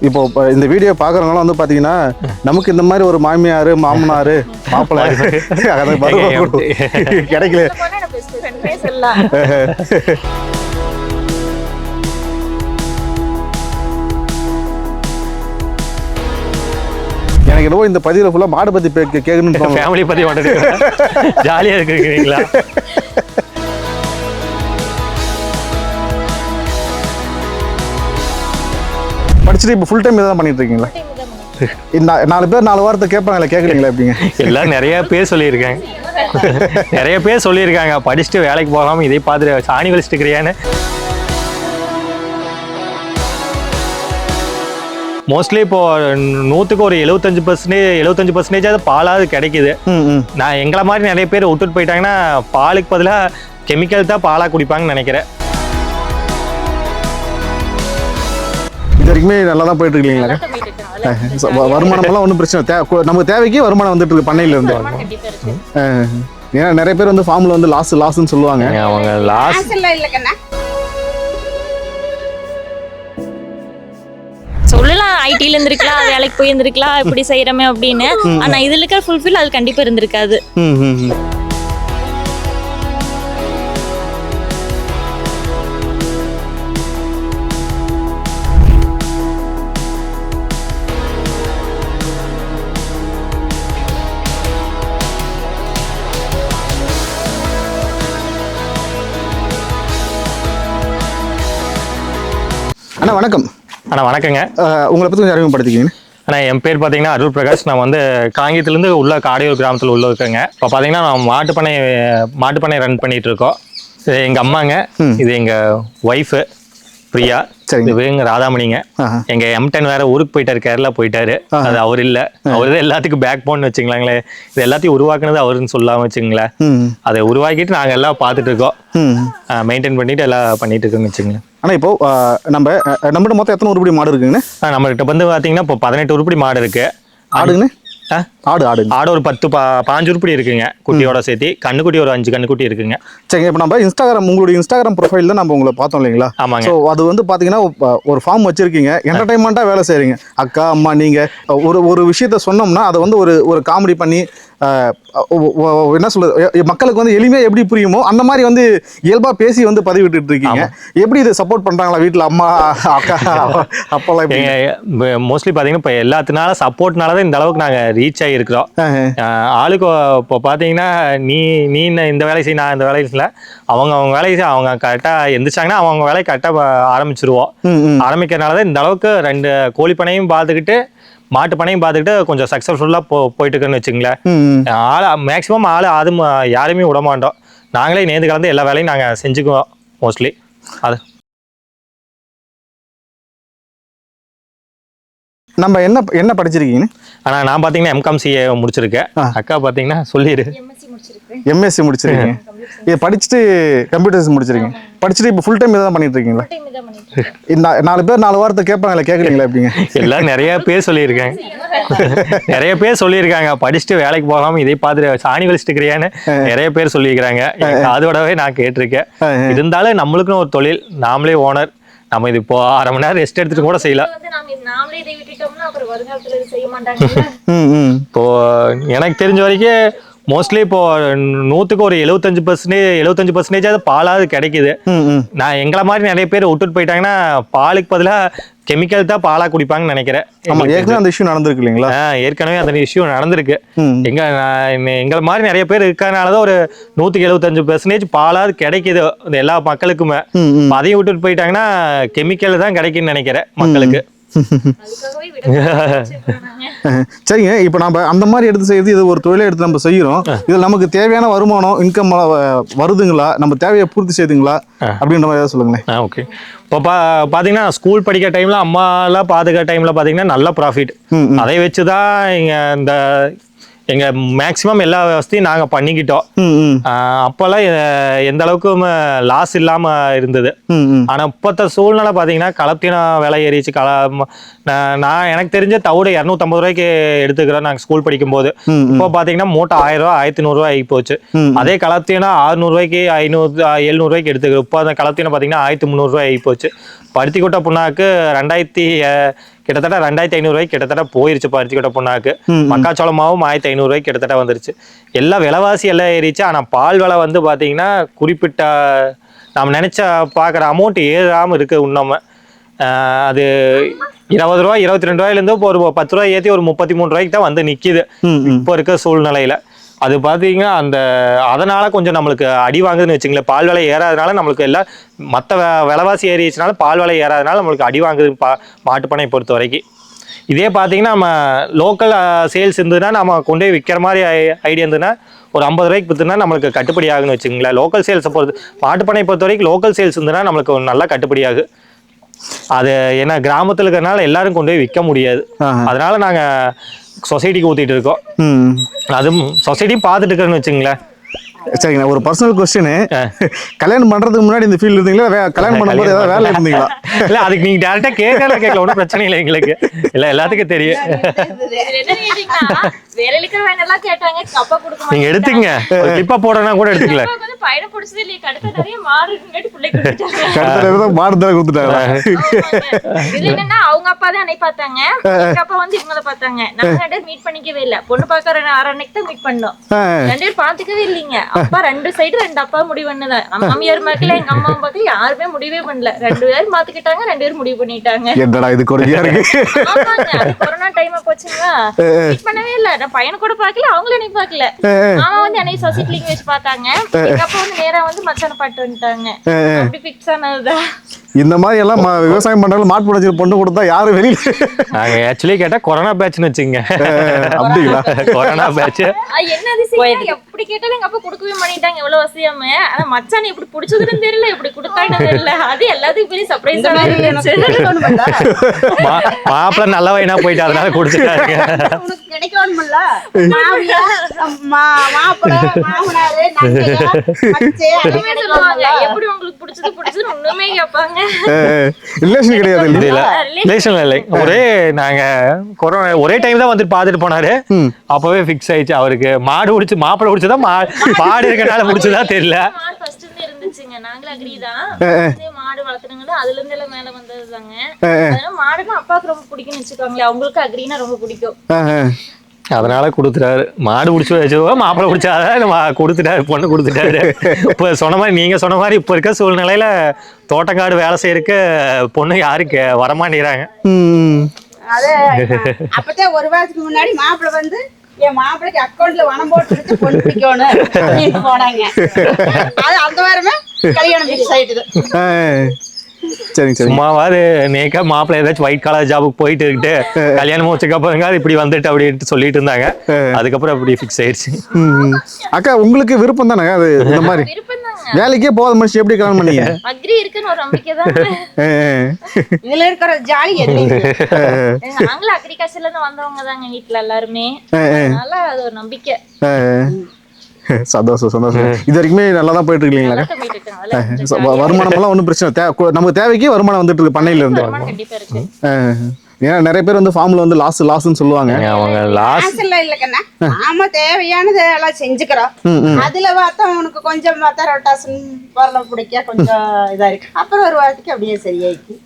இப்போ இந்த வீடியோ பார்க்குறவங்களாம் வந்து பார்த்தீங்கன்னா நமக்கு இந்த மாதிரி ஒரு மாமியார் மாமனார் மாப்பிள்ளை கிடைக்கல. எனக்கு என்னவோ இந்த பதிவில் ஃபுல்லாக மாடு பற்றி கேட்கணும்னு ஃபேமிலி பற்றி மட்டும் ஜாலியாக இருக்குங்களா? படிச்சுட்டு இப்போ ஃபுல் டைம் இதான் பண்ணிட்டு இருக்கீங்களா? இந்த 4 பேர் 4 வாரத்தை கேட்பாங்களே, கேட்குறீங்களா? எப்படிங்க? எல்லாம் நிறைய பேர் சொல்லியிருக்காங்க, நிறைய பேர் சொல்லியிருக்காங்க படிச்சுட்டு வேலைக்கு போகாமல் இதே பார்த்துட்டு சாணி வலிச்சுட்டு இருக்கிறியான்னு. மோஸ்ட்லி இப்போ 100க்கு ஒரு 75% பாலாவது கிடைக்குது. நான் எங்களை மாதிரி நிறைய பேர் விட்டுட்டு போயிட்டாங்கன்னா பாலுக்கு பதிலாக கெமிக்கல் தான் பாலாக குடிப்பாங்கன்னு நினைக்கிறேன். இது வரைக்குமே நல்லா தான் போயிட்டு இருக்கீங்களா? வருமானமெல்லாம் ஒன்றும் பிரச்சனை, நமக்கு தேவைக்கு வருமானம் வந்துட்டு இருக்கு பண்ணையில இருந்து. ஏன்னா நிறைய பேர் வந்து ஃபார்ம்ல வந்து லாஸ்ன்னு சொல்லுவாங்க. அவங்க லாஸ் சொல்லலாம், ஐடில இருந்திருக்கலாம், வேலைக்கு போய் இருந்திருக்கலாம், இப்படி செய்யறமே அப்படின்னு. ஆனா இதுல இருக்க ஃபுல்ஃபில் அது கண்டிப்பா இருந்திருக்காது. அண்ணா வணக்கம். அண்ணா வணக்கங்க. உங்களை பற்றி கொஞ்சம் அறிமுகப்படுத்திக்கிங்க. ஆனால் என் பேர் பார்த்தீங்கன்னா அருள் பிரகாஷ். நான் வந்து காங்கியத்துலேருந்து உள்ள காடையூர் கிராமத்தில் உள்ள இருக்கேங்க. இப்போ பார்த்தீங்கன்னா நான் மாட்டுப்பண்ணை ரன் பண்ணிட்டு இருக்கோம். இது எங்கள் அம்மாங்க, இது எங்கள் ஒய்ஃபு பிரியா, இது எங்க ராதாமணிங்க. எங்க M10 வேற ஊருக்கு போயிட்டாரு, கேரளா போயிட்டாரு. அது அவர் இல்ல, அவரு எல்லாத்துக்கும் பேக் போன் வச்சுங்களாங்களே. இது எல்லாத்தையும் உருவாக்குனது அவருன்னு சொல்லாம வச்சுங்களேன். அதை உருவாக்கிட்டு நாங்க எல்லாம் பார்த்துட்டு இருக்கோம், மெயின்டைன் பண்ணிட்டு எல்லாம் பண்ணிட்டு இருக்கோம்னு வச்சுங்களேன். ஆனா இப்போ நம்மகிட்ட மொத்தம் எத்தனை உருப்படி மாடு இருக்குங்கண்ணே? நம்மகிட்ட வந்து பாத்தீங்கன்னா இப்போ 18 உருப்படி மாடு இருக்கு. ஆடுங்கண்ணே? ஆடு ஒரு 10-15 உருப்படி இருக்குங்க, குட்டியோட சேர்த்து. கண்ணுக்குட்டி ஒரு 5 கண்ணுக்குட்டி இருக்குங்க. சரிங்க. இப்போ நம்ம உங்களுடைய இன்ஸ்டாகிராம் ப்ரொஃபைல் தான் நம்ம உங்களை பார்த்தோம் இல்லைங்களா? ஆமாங்க. ஸோ அது வந்து பார்த்தீங்கன்னா ஒரு ஃபார்ம் வச்சிருக்கீங்க, என்டர்டைன்மெண்ட்டாக வேலை செய்கிறீங்க. அக்கா அம்மா நீங்கள் ஒரு விஷயத்த சொன்னோம்னா அதை வந்து ஒரு காமெடி பண்ணி என்ன சொல்றது, மக்களுக்கு வந்து எளிமையாக எப்படி புரியுமோ அந்த மாதிரி வந்து இயல்பாக பேசி வந்து பதிவிட்டு இருக்கீங்க. எப்படி இதை சப்போர்ட் பண்ணுறாங்களா வீட்டில் அம்மா அக்கா அப்பெல்லாம்? மோஸ்ட்லி பார்த்தீங்கன்னா இப்போ எல்லாத்தினால சப்போர்ட்னால தான் இந்த அளவுக்கு நாங்கள் ரீச் ஆகிருக்கிறோம். ஆளுக்கு இப்போ பார்த்தீங்கன்னா நீ இந்த வேலை செய்ய, நான் இந்த வேலை செய்யல, அவங்க வேலையை செய்ய, அவங்க கரெக்டாக எந்திரிச்சாங்கன்னா அவங்க வேலையை கரெக்டாக ஆரம்பிச்சிருவோம். ஆரம்பிக்கிறதுனால தான் இந்த அளவுக்கு 2 கோழி பண்ணையும் பார்த்துக்கிட்டு மாட்டு பண்ணையும் பார்த்துக்கிட்டு கொஞ்சம் சக்ஸஸ்ஃபுல்லாக போயிட்டு இருக்குன்னு வச்சுங்களேன். மேக்ஸிமம் அது யாரையுமே விட மாட்டோம். நாங்களே நேர்ந்து கலந்து எல்லா வேலையும் நாங்கள் செஞ்சுக்குவோம் மோஸ்ட்லி. அது நம்ம என்ன படிச்சிருக்கீங்க? ஆனால் நான் பார்த்தீங்கன்னா MCOM CA முடிச்சிருக்கேன். அக்கா பார்த்தீங்கன்னா சொல்லிடு MSc முடிச்சிருக்கீங்க. இதை படிச்சுட்டு கம்ப்யூட்டர்ஸ் முடிச்சிருக்கீங்க. படிச்சுட்டு இப்போ ஃபுல் டைம் இதான் பண்ணிட்டு இருக்கீங்களா? இந்த 4 பேர் 4 வாரத்தை கேட்பாங்களே, கேட்குறீங்களா? எப்படிங்க? எல்லாம் நிறைய பேர் சொல்லியிருக்காங்க, நிறைய பேர் சொல்லியிருக்காங்க படிச்சுட்டு வேலைக்கு போகாமல் இதே பார்த்துட்டு சாணி வலிச்சுட்டு இருக்கிறியான்னு நிறைய பேர் சொல்லியிருக்கிறாங்க. அதோடவே நான் கேட்டிருக்கேன். இருந்தாலும் நம்மளுக்குன்னு ஒரு தொழில், நாமளே ஓனர், நம்ம இது இப்போ 1/2 மணி நேரம் ரெஸ்ட் எடுத்துட்டு கூட செய்யலாம். இப்போ எனக்கு தெரிஞ்ச வரைக்கும் மோஸ்ட்லி இப்போ 100க்கு ஒரு 75% பாலாவது கிடைக்குது. நான் எங்களை மாதிரி நிறைய பேர் விட்டுட்டு போயிட்டாங்கன்னா பாலுக்கு பதிலாக கெமிக்கல் தான் பாலா குடிப்பாங்கன்னு நினைக்கிறேன். ஏற்கனவே அந்த இஷ்யூ நடந்திருக்கு இல்லைங்களா? ஏற்கனவே அந்த இஷ்யூ நடந்திருக்கு. எங்களை மாதிரி நிறைய பேர் இருக்கிறதுனாலதான் ஒரு 100க்கு 75% பாலாவது கிடைக்குது எல்லா மக்களுக்குமே. அதையும் விட்டுட்டு போயிட்டாங்கன்னா கெமிக்கல் தான் கிடைக்குன்னு நினைக்கிறேன் மக்களுக்கு. சரிங்க. இப்போ நம்ம அந்த மாதிரி எடுத்து செய்யறது, இது ஒரு தொழிலை எடுத்து நம்ம செய்யறோம். இதுல நமக்கு தேவையான வருமானம் இன்கம் வருதுங்களா? நம்ம தேவையை பூர்த்தி செய்யுதுங்களா அப்படின்ற மாதிரி ஏதாவது சொல்லுங்களேன். ஓகே. இப்போ பார்த்தீங்கன்னா ஸ்கூல் படிக்கிற டைம்ல அம்மாலாம் பார்த்துக்கிற டைம்ல பார்த்தீங்கன்னா நல்ல ப்ராஃபிட். அதை வச்சுதான் இந்த எங்க மேக்சிமம் எல்லா வசதியும் நாங்க பண்ணிக்கிட்டோம். அப்பெல்லாம் எந்த அளவுக்கு லாஸ் இல்லாம இருந்தது. ஆனா இப்பத்த சூழ்நிலை பாத்தீங்கன்னா கலத்தின விலை ஏறிச்சு. நான் எனக்கு தெரிஞ்ச தவிட 250 ரூபாய்க்கு எடுத்துக்கிறோம் நாங்க ஸ்கூல் படிக்கும் போது. இப்போ பாத்தீங்கன்னா மூட்டை 1000 ரூபாய் 1100 ரூபாய் ஆகி போச்சு. அதே கலத்தினா 600 ரூபாய்க்கு 500 700 ரூபாய்க்கு எடுத்துக்கிறோம். இப்போ அந்த கலத்தின பாத்தீங்கன்னா 1300 ரூபாய் ஆகி போச்சு. பருத்தி கொட்டை புண்ணாக்கு கிட்டத்தட்ட 2500 ரூபாய்க்கு கிட்டத்தட்ட போயிருச்சு பருத்தி கொட்டை புண்ணாக்கு. மக்காச்சோள மாவும் 1500 ரூபாய்க்கு கிட்டத்தட்ட வந்துருச்சு. எல்லாம் விலைவாசி எல்லாம் ஏறிச்சு. ஆனால் பால் விலை வந்து பார்த்தீங்கன்னா குறிப்பிட்ட நாம் நினைச்ச பார்க்குற அமௌண்ட் ஏறாமல் இருக்கு இன்னும். அது 20 ரூபா 22 ரூபாயிலேருந்து இப்போ ஒரு 10 ரூபாய் ஏற்றி ஒரு 33 ரூபாய்க்கு தான் வந்து நிற்கிது இப்போ இருக்க சூழ்நிலையில். அது பார்த்தீங்கன்னா அதனால கொஞ்சம் நம்மளுக்கு அடி வாங்குதுன்னு வச்சுங்களேன். பால் விலை ஏறாதனால நம்மளுக்கு எல்லாம் மற்ற விலைவாசி ஏறிச்சுனால பால் விலை ஏறாதனால நம்மளுக்கு அடி வாங்குது மாட்டுப்பண்ணை பொறுத்த வரைக்கும். இதே பார்த்தீங்கன்னா நம்ம லோக்கல் சேல்ஸ் இருந்ததுன்னா நம்ம கொண்டு போய் விற்கிற மாதிரி ஐடியா இருந்ததுன்னா ஒரு 50 ரூபாய்க்கு விற்றுனா நம்மளுக்கு கட்டுப்படி ஆகுன்னு வச்சுங்களேன். லோக்கல் சேல்ஸை மாட்டுப்பண்ணை பொறுத்த வரைக்கும் லோக்கல் சேல்ஸ் இருந்ததுன்னா நம்மளுக்கு நல்லா கட்டுப்படி ஆகு. அது ஏன்னா கிராமத்தில் இருக்கிறதுனால எல்லாரும் கொண்டு போய் விற்க முடியாது. அதனால நாங்கள் சொசைட்டிக்கு ஊற்றிட்டு இருக்கோம். அதுவும் சொசைட்டியும் பார்த்துட்டு இருக்கிறேன்னு வச்சுங்களேன். சரிங்கண்ணா, ஒரு பர்சனல் கொஸ்டின். கல்யாணம் பண்றதுக்கு முன்னாடி இந்த ஃபீல்டு இருந்தீங்களா? கல்யாணம் பண்ணும்போது ஏதாவது வேலை இருந்தீங்களா? இல்ல அதுக்கு நீங்க டேரக்டா கேட்கல ஒன்றும் பிரச்சனை இல்லை எங்களுக்கு. இல்ல எல்லாத்துக்கும் தெரியும். நீங்க எடுத்துங்க, கிளிப்பா போடனா கூட எடுத்துக்கல. அவங்க அப்பா தான் என்னை பார்த்தாங்க, எங்க அப்பா வந்து இவங்களை பார்த்தாங்க. நாங்க 2 பேரும் மீட் பண்ணிக்கவே இல்ல. பொண்ணு பார்க்க 2 அன்னைக்கு தான் மீட் பண்ணோம். 2 பேரும் பாத்துக்கவே இல்லைங்க. அப்பா 2 சைடு 2 அப்பா முடிவு பண்ணதான். மாமியார் பார்க்கல, எங்க அம்மா பார்க்கல, யாருமே முடிவே பண்ணல. 2 பேரும் மாத்துக்கிட்டாங்க, 2 பேரும் முடிவு பண்ணிட்டாங்க. என்னடா இது கொடுமையா இருக்கு. கொரோனா டைம் போச்சுங்களா, மீட் பண்ணவே இல்ல. நான் பையனை கூட பார்க்கல, அவங்களும் என்னை பார்க்கல. மாமா வந்து என்னை சொசைட்டில வச்சு பார்த்தாங்க. எங்க அப்பா வந்து நேரா வந்து மச்சான பாட்டு வந்துட்டாங்க. அப்படி பிக்ஸ் ஆனதுதான். இந்த மாதிரி எல்லாம் விவசாயம் பண்றாங்க. மாட்டு புடச்சி பொண்ணு கொடுத்தா யாரும் வெளியில. நாங்க ஆக்சுவலி கேட்டா கொரோனா பேட்ச்னு வச்சுங்க. அப்படிங்களா? கொரோனா பேட்ச் என்ன அதிசயம், எப்படி கேட்டாலும் எங்க அப்பா கொடுக்கவே பண்ணிட்டாங்க. எவ்வளவு வசியாம. ஆனா மச்சான் எப்படி பிடிச்சதுன்னு தெரியல, எப்படி கொடுத்தாங்கன்னு தெரியல. அது எல்லாத்துக்கும் பெரிய சர்ப்ரைஸ் இருந்துச்சு. மாப்பிள்ள நல்ல வயனா போயிட்டு அதனால கொடுத்துட்டாங்க. கிடைக்கணும்ல மாப்பிள்ள மாமனாரு எப்படி உங்களுக்கு பிடிச்சது ஒண்ணுமே கேட்பாங்க. ரிலேஷன் கிடையாது. ரிலேஷன் இல்லை. நாங்க கொரோனா ஒரே டைம் தான் வந்துட்டு பாத்துட்டு போனாரு. அப்பவே பிக்ஸ் ஆயிடுச்சு அவருக்கு. மாடு பிடிச்சு மாப்பிள்ள பிடிச்சதா மாடு இருக்கனால பிடிச்சதா தெரியல. இருந்துச்சுங்க, நாங்களும் அக்ரிதான். மாடு வளர்த்துறவங்க அதுல இருந்து எல்லாம் மேல வந்ததுதாங்க. அதனால மாடுனா அப்பாவுக்கு ரொம்ப பிடிக்கும்னு வச்சுக்கோங்களேன். அவங்களுக்கு அக்ரினா ரொம்ப பிடிக்கும். அதனால கொடுத்துட்டாரு. மாடு பிடிச்சி வச்சோ மாப்பிள்ளை பிடிச்சாதான் கொடுத்துட்டாரு, பொண்ணு கொடுத்துட்டாரு. இப்போ சொன்ன மாதிரி நீங்க சொன்ன மாதிரி இப்போ இருக்க சூழ்நிலையில தோட்டக்காடு வேலை செய்யறதுக்கு பொண்ணு யாருக்கு வரமாட்டேங்கிறாங்க. அது அப்பதான் ஒரு வாரத்துக்கு முன்னாடி மாப்பிள்ளை வந்து என் மாப்பிள்ளைக்கு அக்கௌண்ட்ல பணம் போட்டு பொண்ணு பிடிக்கணும் போனாங்க. அது அந்த வாரமே கல்யாணம் ஃபிக்ஸ் ஆயிட்டுது. சரிங்க சரி. சும்மாவாது நேக்கா மாப்பிள்ளை ஏதாச்சும் ஒயிட் காலர் ஜாபுக்கு போயிட்டு இருக்கு, கல்யாணம் முடிச்சக்கப்புறங்க அது இப்படி வந்துட்டு அப்படின்ட்டு சொல்லிட்டு இருந்தாங்க. அதுக்கப்புறம் அப்படி ஃபிக்ஸ் ஆயிடுச்சு. அக்கா உங்களுக்கு விருப்பம் தானே அது? இந்த மாதிரி வேலைக்கே போகாத மனுஷன் எப்படி கல்யாணம் பண்ணீங்க? அக்ரி இருக்குன்னு ஒரு நம்பிக்கை தான். இதுல இருக்கிற ஜாலி நாங்களும் அக்ரிகல்ச்சர்ல இருந்து வந்தவங்க தாங்க வீட்டுல எல்லாருமே. அதனால அது ஒரு நம்பிக்கை. சந்தோஷம் சந்தோஷம். இது வரைக்குமே நல்லா தான் போயிட்டு இருக்கீங்களா? வருமானம் எல்லாம் ஒன்றும் பிரச்சனை, நமக்கு தேவைக்கு வருமானம் வந்துட்டு இருக்கு பண்ணையில இருந்து. கண்டிப்பா இருக்கு. ஏன்னா நிறைய பேர் வந்து ஃபார்ம்ல வந்து லாஸ்ன்னு சொல்லுவாங்க. அவங்க லாஸ் இல்லக்கண்ணா, நாம தேவையானது எல்லாம் செஞ்சுக்கிறோம். அதுல பார்த்தா உனக்கு கொஞ்சம் பார்த்தா ரொட்டாசன் வரல பிடிக்க கொஞ்சம் இதா இருக்கு. அப்புறம் ஒரு வாரத்துக்கு அப்படியே சரியாயிருக்கு.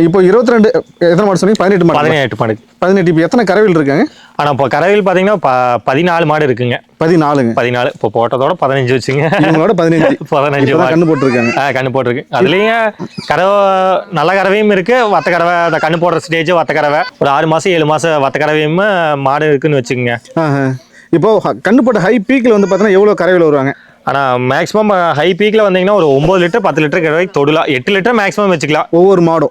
இப்போ 22 எத்தனை மாடு சொன்னீங்க? 18 மாடு. 18. இப்போ எத்தனை கறவைகள் இருக்காங்க? ஆனா இப்போ கறவைகள் பாத்தீங்கன்னா 14 மாடு இருக்குங்க. 14 இப்போ போட்டதோட 15 வச்சுங்க. இவங்களோட 15 கண்ணு போட்டுருக்காங்க. கண்ணு போட்டிருக்கு. அதுலயும் கறவை நல்ல கறவையும் இருக்கு, வத்த கறவை கண்ணு போடுற ஸ்டேஜ் வத்த கறவை ஒரு 6 மாசம் 7 மாசம் வத்த கறவையும் மாடு இருக்குன்னு வச்சுக்கோங்க. இப்போ கண்ணு போட்ட ஹை பீக்ல வந்து பாத்தீங்கன்னா எவ்வளவு கறவைகள் வருவாங்க? ஆனால் மேக்ஸிமம் ஹை பீக்கில் வந்தீங்கன்னா ஒரு 9 லிட்டர் 10 லிட்டர் வரைக்கும் தொடலாம். 8 லிட்டர் மேக்ஸிமம் வச்சுக்கலாம். ஒவ்வொரு மாடு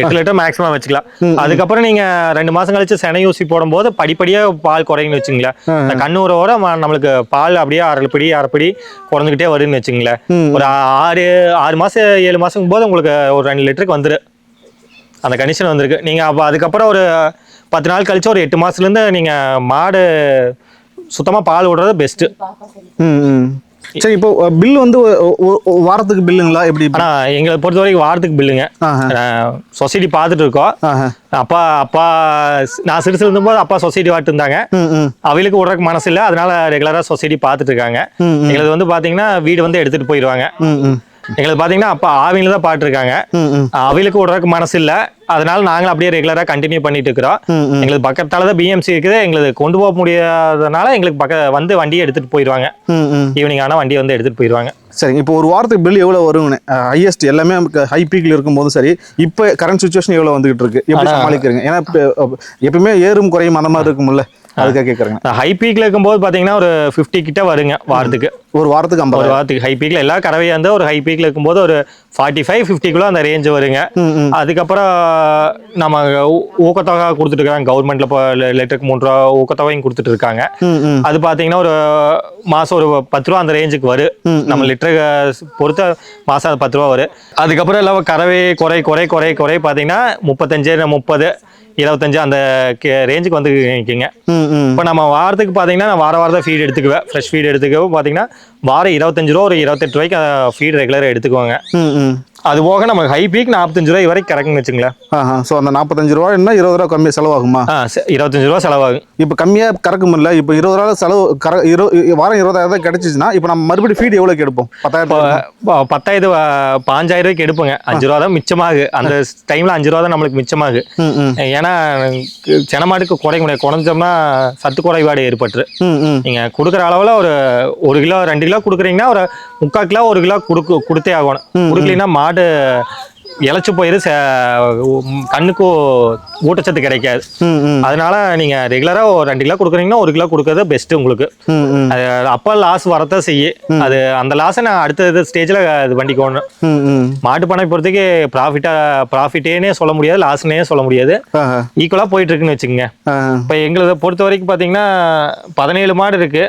8 லிட்டர் மேக்ஸிமம் வச்சுக்கலாம். அதுக்கப்புறம் நீங்கள் 2 மாதம் கழிச்சு செனை ஊசி போடும்போது படிப்படியாக பால் குறையுன்னு வச்சுங்களேன். இந்த கண்ணூரோட நம்மளுக்கு பால் அப்படியே அரைப்படி குறைஞ்சிக்கிட்டே வருதுன்னு வச்சுங்களேன். ஒரு 6 மாதம் 7 மாதம் போது உங்களுக்கு ஒரு 2 லிட்டருக்கு வந்துரு அந்த கண்டிஷன் வந்திருக்கு. நீங்கள் அப்போ அதுக்கப்புறம் ஒரு 10 நாள் கழிச்சு ஒரு 8 மாதத்துலேருந்து நீங்கள் மாடு சுத்தமாக பால் விடுறது பெஸ்ட்டு. சரி, இப்போ பில் வந்து வாரத்துக்கு பில்லுங்களா எப்படி? ஆனால் எங்களை பொறுத்த வரைக்கும் வாரத்துக்கு பில்லுங்க. சொசைட்டி பார்த்துட்டு இருக்கோம். அப்பா நான் சிறுசு இருந்தபோது அப்பா சொசைட்டி வாட்டு இருந்தாங்க. அவங்களுக்கு விடுறதுக்கு மனசு இல்லை, அதனால ரெகுலராக சொசைட்டி பார்த்துட்டு இருக்காங்க. எங்களுக்கு வந்து பார்த்தீங்கன்னா வீடு வந்து எடுத்துட்டு போயிடுவாங்க. எங்களுக்கு பாத்தீங்கன்னா அப்பா ஆவியில தான் பாட்டுருக்காங்க. அவிலுக்கு விடுறதுக்கு மனசு இல்ல, அதனால நாங்களும் அப்படியே ரெகுலரா கண்டினியூ பண்ணிட்டு இருக்கிறோம். எங்களுக்கு பக்கத்தால தான் பிஎம்சி இருக்குது, எங்களுக்கு கொண்டு போக முடியாதனால எங்களுக்கு வந்து வண்டியை எடுத்துட்டு போயிடுவாங்க. ஈவினிங் ஆனா வண்டியை வந்து எடுத்துட்டு போயிடுவாங்க. சரிங்க, இப்போ ஒரு வாரத்துக்கு பில் எவ்வளோ வருங்கண்ணே? ஹையஸ்ட் எல்லாமே ஹை பீக்கில் இருக்கும்போது சரி, இப்போ கரண்ட் சுச்சுவேஷன் எவ்வளோ வந்துகிட்டு இருக்கு, எப்படி சமாளிக்கிறீங்க? ஏன்னா எப்பவுமே ஏறும் குறையும் அந்த மாதிரி இருக்கும்ல, அதுக்காக கேட்குறேங்க. ஹை பீக்ல இருக்கும்போது பாத்தீங்கன்னா ஒரு 50 கிட்ட வருங்க வாரத்துக்கு. ஒரு வாரத்துக்கு 50? ஒரு வாரத்துக்கு ஹை பீக்ல எல்லா கறவையா வந்து ஒரு ஹை பீக்ல இருக்கும்போது ஒரு 45-50 அந்த ரேஞ்ச் வருங்க. அதுக்கப்புறம் நம்ம ஊக்கத்தொகை கொடுத்துட்டு இருக்காங்க கவர்மெண்ட்ல, லிட்டருக்கு 3 ரூபா ஊக்கத்தொகையும் கொடுத்துட்டு இருக்காங்க. அது பாத்தீங்கன்னா ஒரு மாசம் ஒரு 10 ரூபா அந்த ரேஞ்சுக்கு வரும். நம்ம லிட்டருக்கு பொறுத்த மாசம் அது 10 ரூபா வரும். அதுக்கப்புறம் எல்லாம் கறவை குறை குறை குறை குறை பாத்தீங்கன்னா 35, 30, 25 அந்த ரேஞ்சுக்கு வந்து நிற்குங்க. இப்போ நம்ம வாரத்துக்கு பார்த்தீங்கன்னா நான் வாரம் தான் ஃபீட் எடுத்துக்குவேன். ஃப்ரெஷ் ஃபீட் எடுத்துக்கவும் பார்த்தீங்கன்னா வாரம் 25 ரூபா, ஒரு 28 ரூபாய்க்கு ஃபீட் ரெகுலராக எடுத்துக்குவாங்க. அது போக நம்ம ஹை பீக் 45 ரூபாய் வரைக்கும் கறக்குன்னு வச்சுங்களேன். ஸோ அந்த 45 ரூபா என்ன 20 ரூபா கம்மியாக செலவாகுமா? 25 ரூபா செலவாகும். இப்போ கம்மியாக கறக்க முடியல, இப்போ 20 ரூபா செலவு வாரம் 20,000 தான் கிடைச்சிச்சுன்னா இப்போ நம்ம மறுபடியும் ஃபீட் எவ்வளோக்கு எடுப்போம்? 10,000 5,000 ரூபாய்க்கு எடுப்போங்க. 5 ரூபா தான் மிச்சமாகு. அந்த டைம்ல 5 ரூபா தான் நம்மளுக்கு மிச்சமாகு. ஏன்னா செனமாட்டுக்கு குறைஞ்சோம்னா சத்து குறைபாடு ஏற்பட்டுரு. நீங்க கொடுக்குற அளவுல ஒரு 1 கிலோ 2 கிலோ கொடுக்குறீங்கன்னா ஒரு 3/4 கிலோ 1 கிலோ கொடுத்தே ஆகணும். கொடுக்கலன்னா மாடு இழைச்சு போயிரு, கண்ணுக்கு ஊட்டச்சத்து கிடைக்காது. அதனால நீங்க ரெகுலரா 2 கிலோ கொடுக்குறீங்கன்னா 1 கிலோ கொடுக்கறது பெஸ்ட் உங்களுக்கு. அப்ப லாஸ் வரத்தான் செய்யும். அது அந்த லாஸை நான் அடுத்த ஸ்டேஜ்ல இது பண்ணிக்கணும். மாட்டு பண்ணை பொறுத்தக்கு ப்ராஃபிட்டேனே சொல்ல முடியாது, லாஸ்னே சொல்ல முடியாது, ஈக்குவலா போயிட்டு இருக்குன்னு வச்சுக்கோங்க. இப்ப எங்களை பொறுத்த வரைக்கும் பாத்தீங்கன்னா 17 மாடு இருக்கு.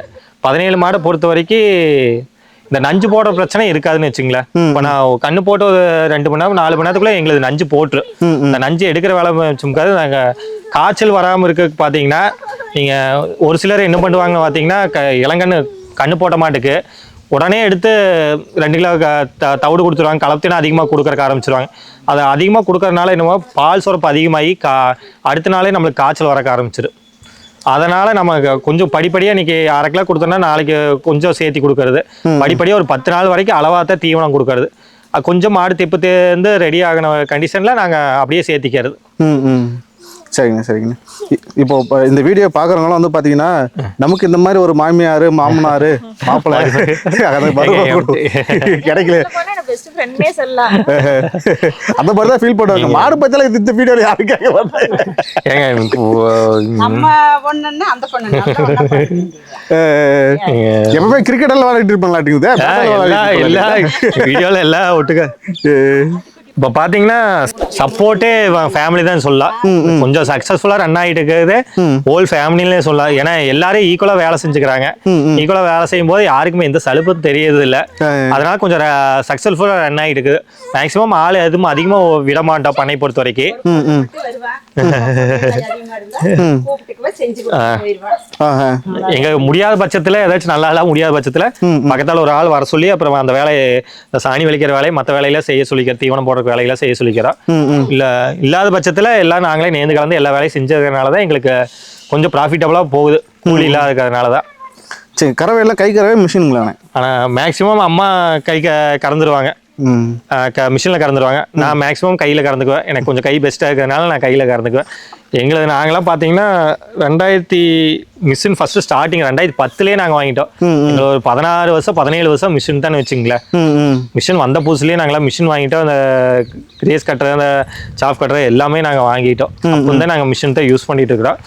17 மாடை பொறுத்த வரைக்கும் இந்த நஞ்சு போடுற பிரச்சனை இருக்காதுன்னு வச்சுங்களேன். இப்ப நான் கண்ணு போட்டு ஒரு 2 மணி நேரம் 4 மணி நேரத்துக்குள்ள எங்களுக்கு நஞ்சு போட்டுரு. இந்த நஞ்சு எடுக்கிற வேலை வச்சுக்காது. நாங்க காய்ச்சல் வராம இருக்க பாத்தீங்கன்னா நீங்க ஒரு சிலர் என்ன பண்ணுவாங்கன்னு பாத்தீங்கன்னா இளங்கண்ணு கண்ணு போட்ட மாட்டுக்கு உடனே எடுத்து 2 கிலோ தவிடு கொடுத்துருவாங்க. கலப்பத்தினா அதிகமாக கொடுக்கறக்க ஆரம்பிச்சிருவாங்க. அதை அதிகமாக கொடுக்கறதுனால என்னமோ பால் சுரப்பு அதிகமாகி அடுத்த நாளே நம்மளுக்கு காய்ச்சல் வரக்க ஆரம்பிச்சிடும். அதனால நம்ம கொஞ்சம் படிப்படியாக இன்னைக்கு 1/2 கிலோ கொடுத்தோம்னா நாளைக்கு கொஞ்சம் சேர்த்தி கொடுக்கறது, படிப்படியாக ஒரு 10 நாள் வரைக்கும் அளவாக தீவனம் கொடுக்கறது. கொஞ்சம் மாடு திப்பு தேர்ந்து ரெடி ஆகின கண்டிஷனில் நாங்கள் அப்படியே சேர்த்திக்கிறது. சரிங்க சரிங்கண்ணா. இப்போ இந்த வீடியோ பார்க்குறவங்களாம் வந்து பார்த்தீங்கன்னா நமக்கு இந்த மாதிரி ஒரு மாமியார் மாமனார் மாப்பிள்ளை கிடைக்கல அந்த மாதிரி தான் ஃபீல் பண்ணுவாங்க. மாடு பத்தில இந்த வீடியோவில் யாரும் கேட்க மாட்டாங்க. எப்பவுமே கிரிக்கெட் எல்லாம் விளையாடிட்டு இருப்பாங்களாட்டுக்குது வீடியோல எல்லாம் ஒட்டுக்க. இப்போ பார்த்தீங்கன்னா சப்போர்ட்டே ஃபேமிலி தான் சொல்லலாம். கொஞ்சம் சக்ஸஸ்ஃபுல்லாக ரன் ஆகிட்டு இருக்கிறது ஹோல் ஃபேமிலிலே சொல்லலாம். ஏன்னா எல்லாரும் ஈக்குவலாக வேலை செஞ்சுக்கிறாங்க. ஈக்குவலாக வேலை செய்யும் போது யாருக்குமே எந்த சலுப்பும் தெரியறது இல்லை. அதனால கொஞ்சம் சக்ஸஸ்ஃபுல்லாக ரன் ஆகிட்டு இருக்குது. மேக்ஸிமம் ஆள் எதுவும் அதிகமாக விட மாட்டோம் பண்ணை பொறுத்த வரைக்கும். எங்க முடியாத பட்சத்தில் ஏதாச்சும் நல்லா முடியாத பட்சத்தில் பக்கத்தால் ஒரு ஆள் வர சொல்லி அப்புறம் அந்த வேலையை சாணி வலிக்கிற வேலையை மற்ற வேலையில செய்ய சொல்லிக்கிற, தீவனம் போடுற வேலையில செய்ய சொல்லிக்கிறோம். இல்லாத பட்சத்துல எல்லாம் நாங்களே நேர்ந்து கலந்து எல்லா வேலையும் செஞ்சதுனாலதான் எங்களுக்கு கொஞ்சம் ப்ராஃபிட்டபிளா போகுது. கூலி இல்லாததுனாலதான். சரி, கறவை எல்லாம் கை கறவை மிஷினுங்களா? ஆனா மேக்சிமம் அம்மா கை கறந்துருவாங்க, மிஷினில் கறந்துருவாங்க. நான் மேக்ஸிமம் கையில் கறந்துக்குவேன். எனக்கு கொஞ்சம் கை பெஸ்ட்டாக இருக்கிறதுனால நான் கையில் கறந்துக்குவேன். எங்களுக்கு நாங்களாம் பார்த்தீங்கன்னா 2000 மிஷின் ஃபர்ஸ்ட் ஸ்டார்டிங் 2010 நாங்கள் வாங்கிட்டோம். எங்களுக்கு ஒரு 16 வருஷம் 17 வருஷம் மிஷின் தான் வச்சுங்களேன். மிஷின் வந்த புதுசுலேயே நாங்களாம் மிஷின் வாங்கிட்டோம். அந்த கிரேஸ் கட்டுற அந்த சாஃப் கட்டுற எல்லாமே நாங்கள் வாங்கிட்டோம். அப்போ வந்து நாங்கள் மிஷின் தான் யூஸ் பண்ணிட்டு இருக்கிறோம்.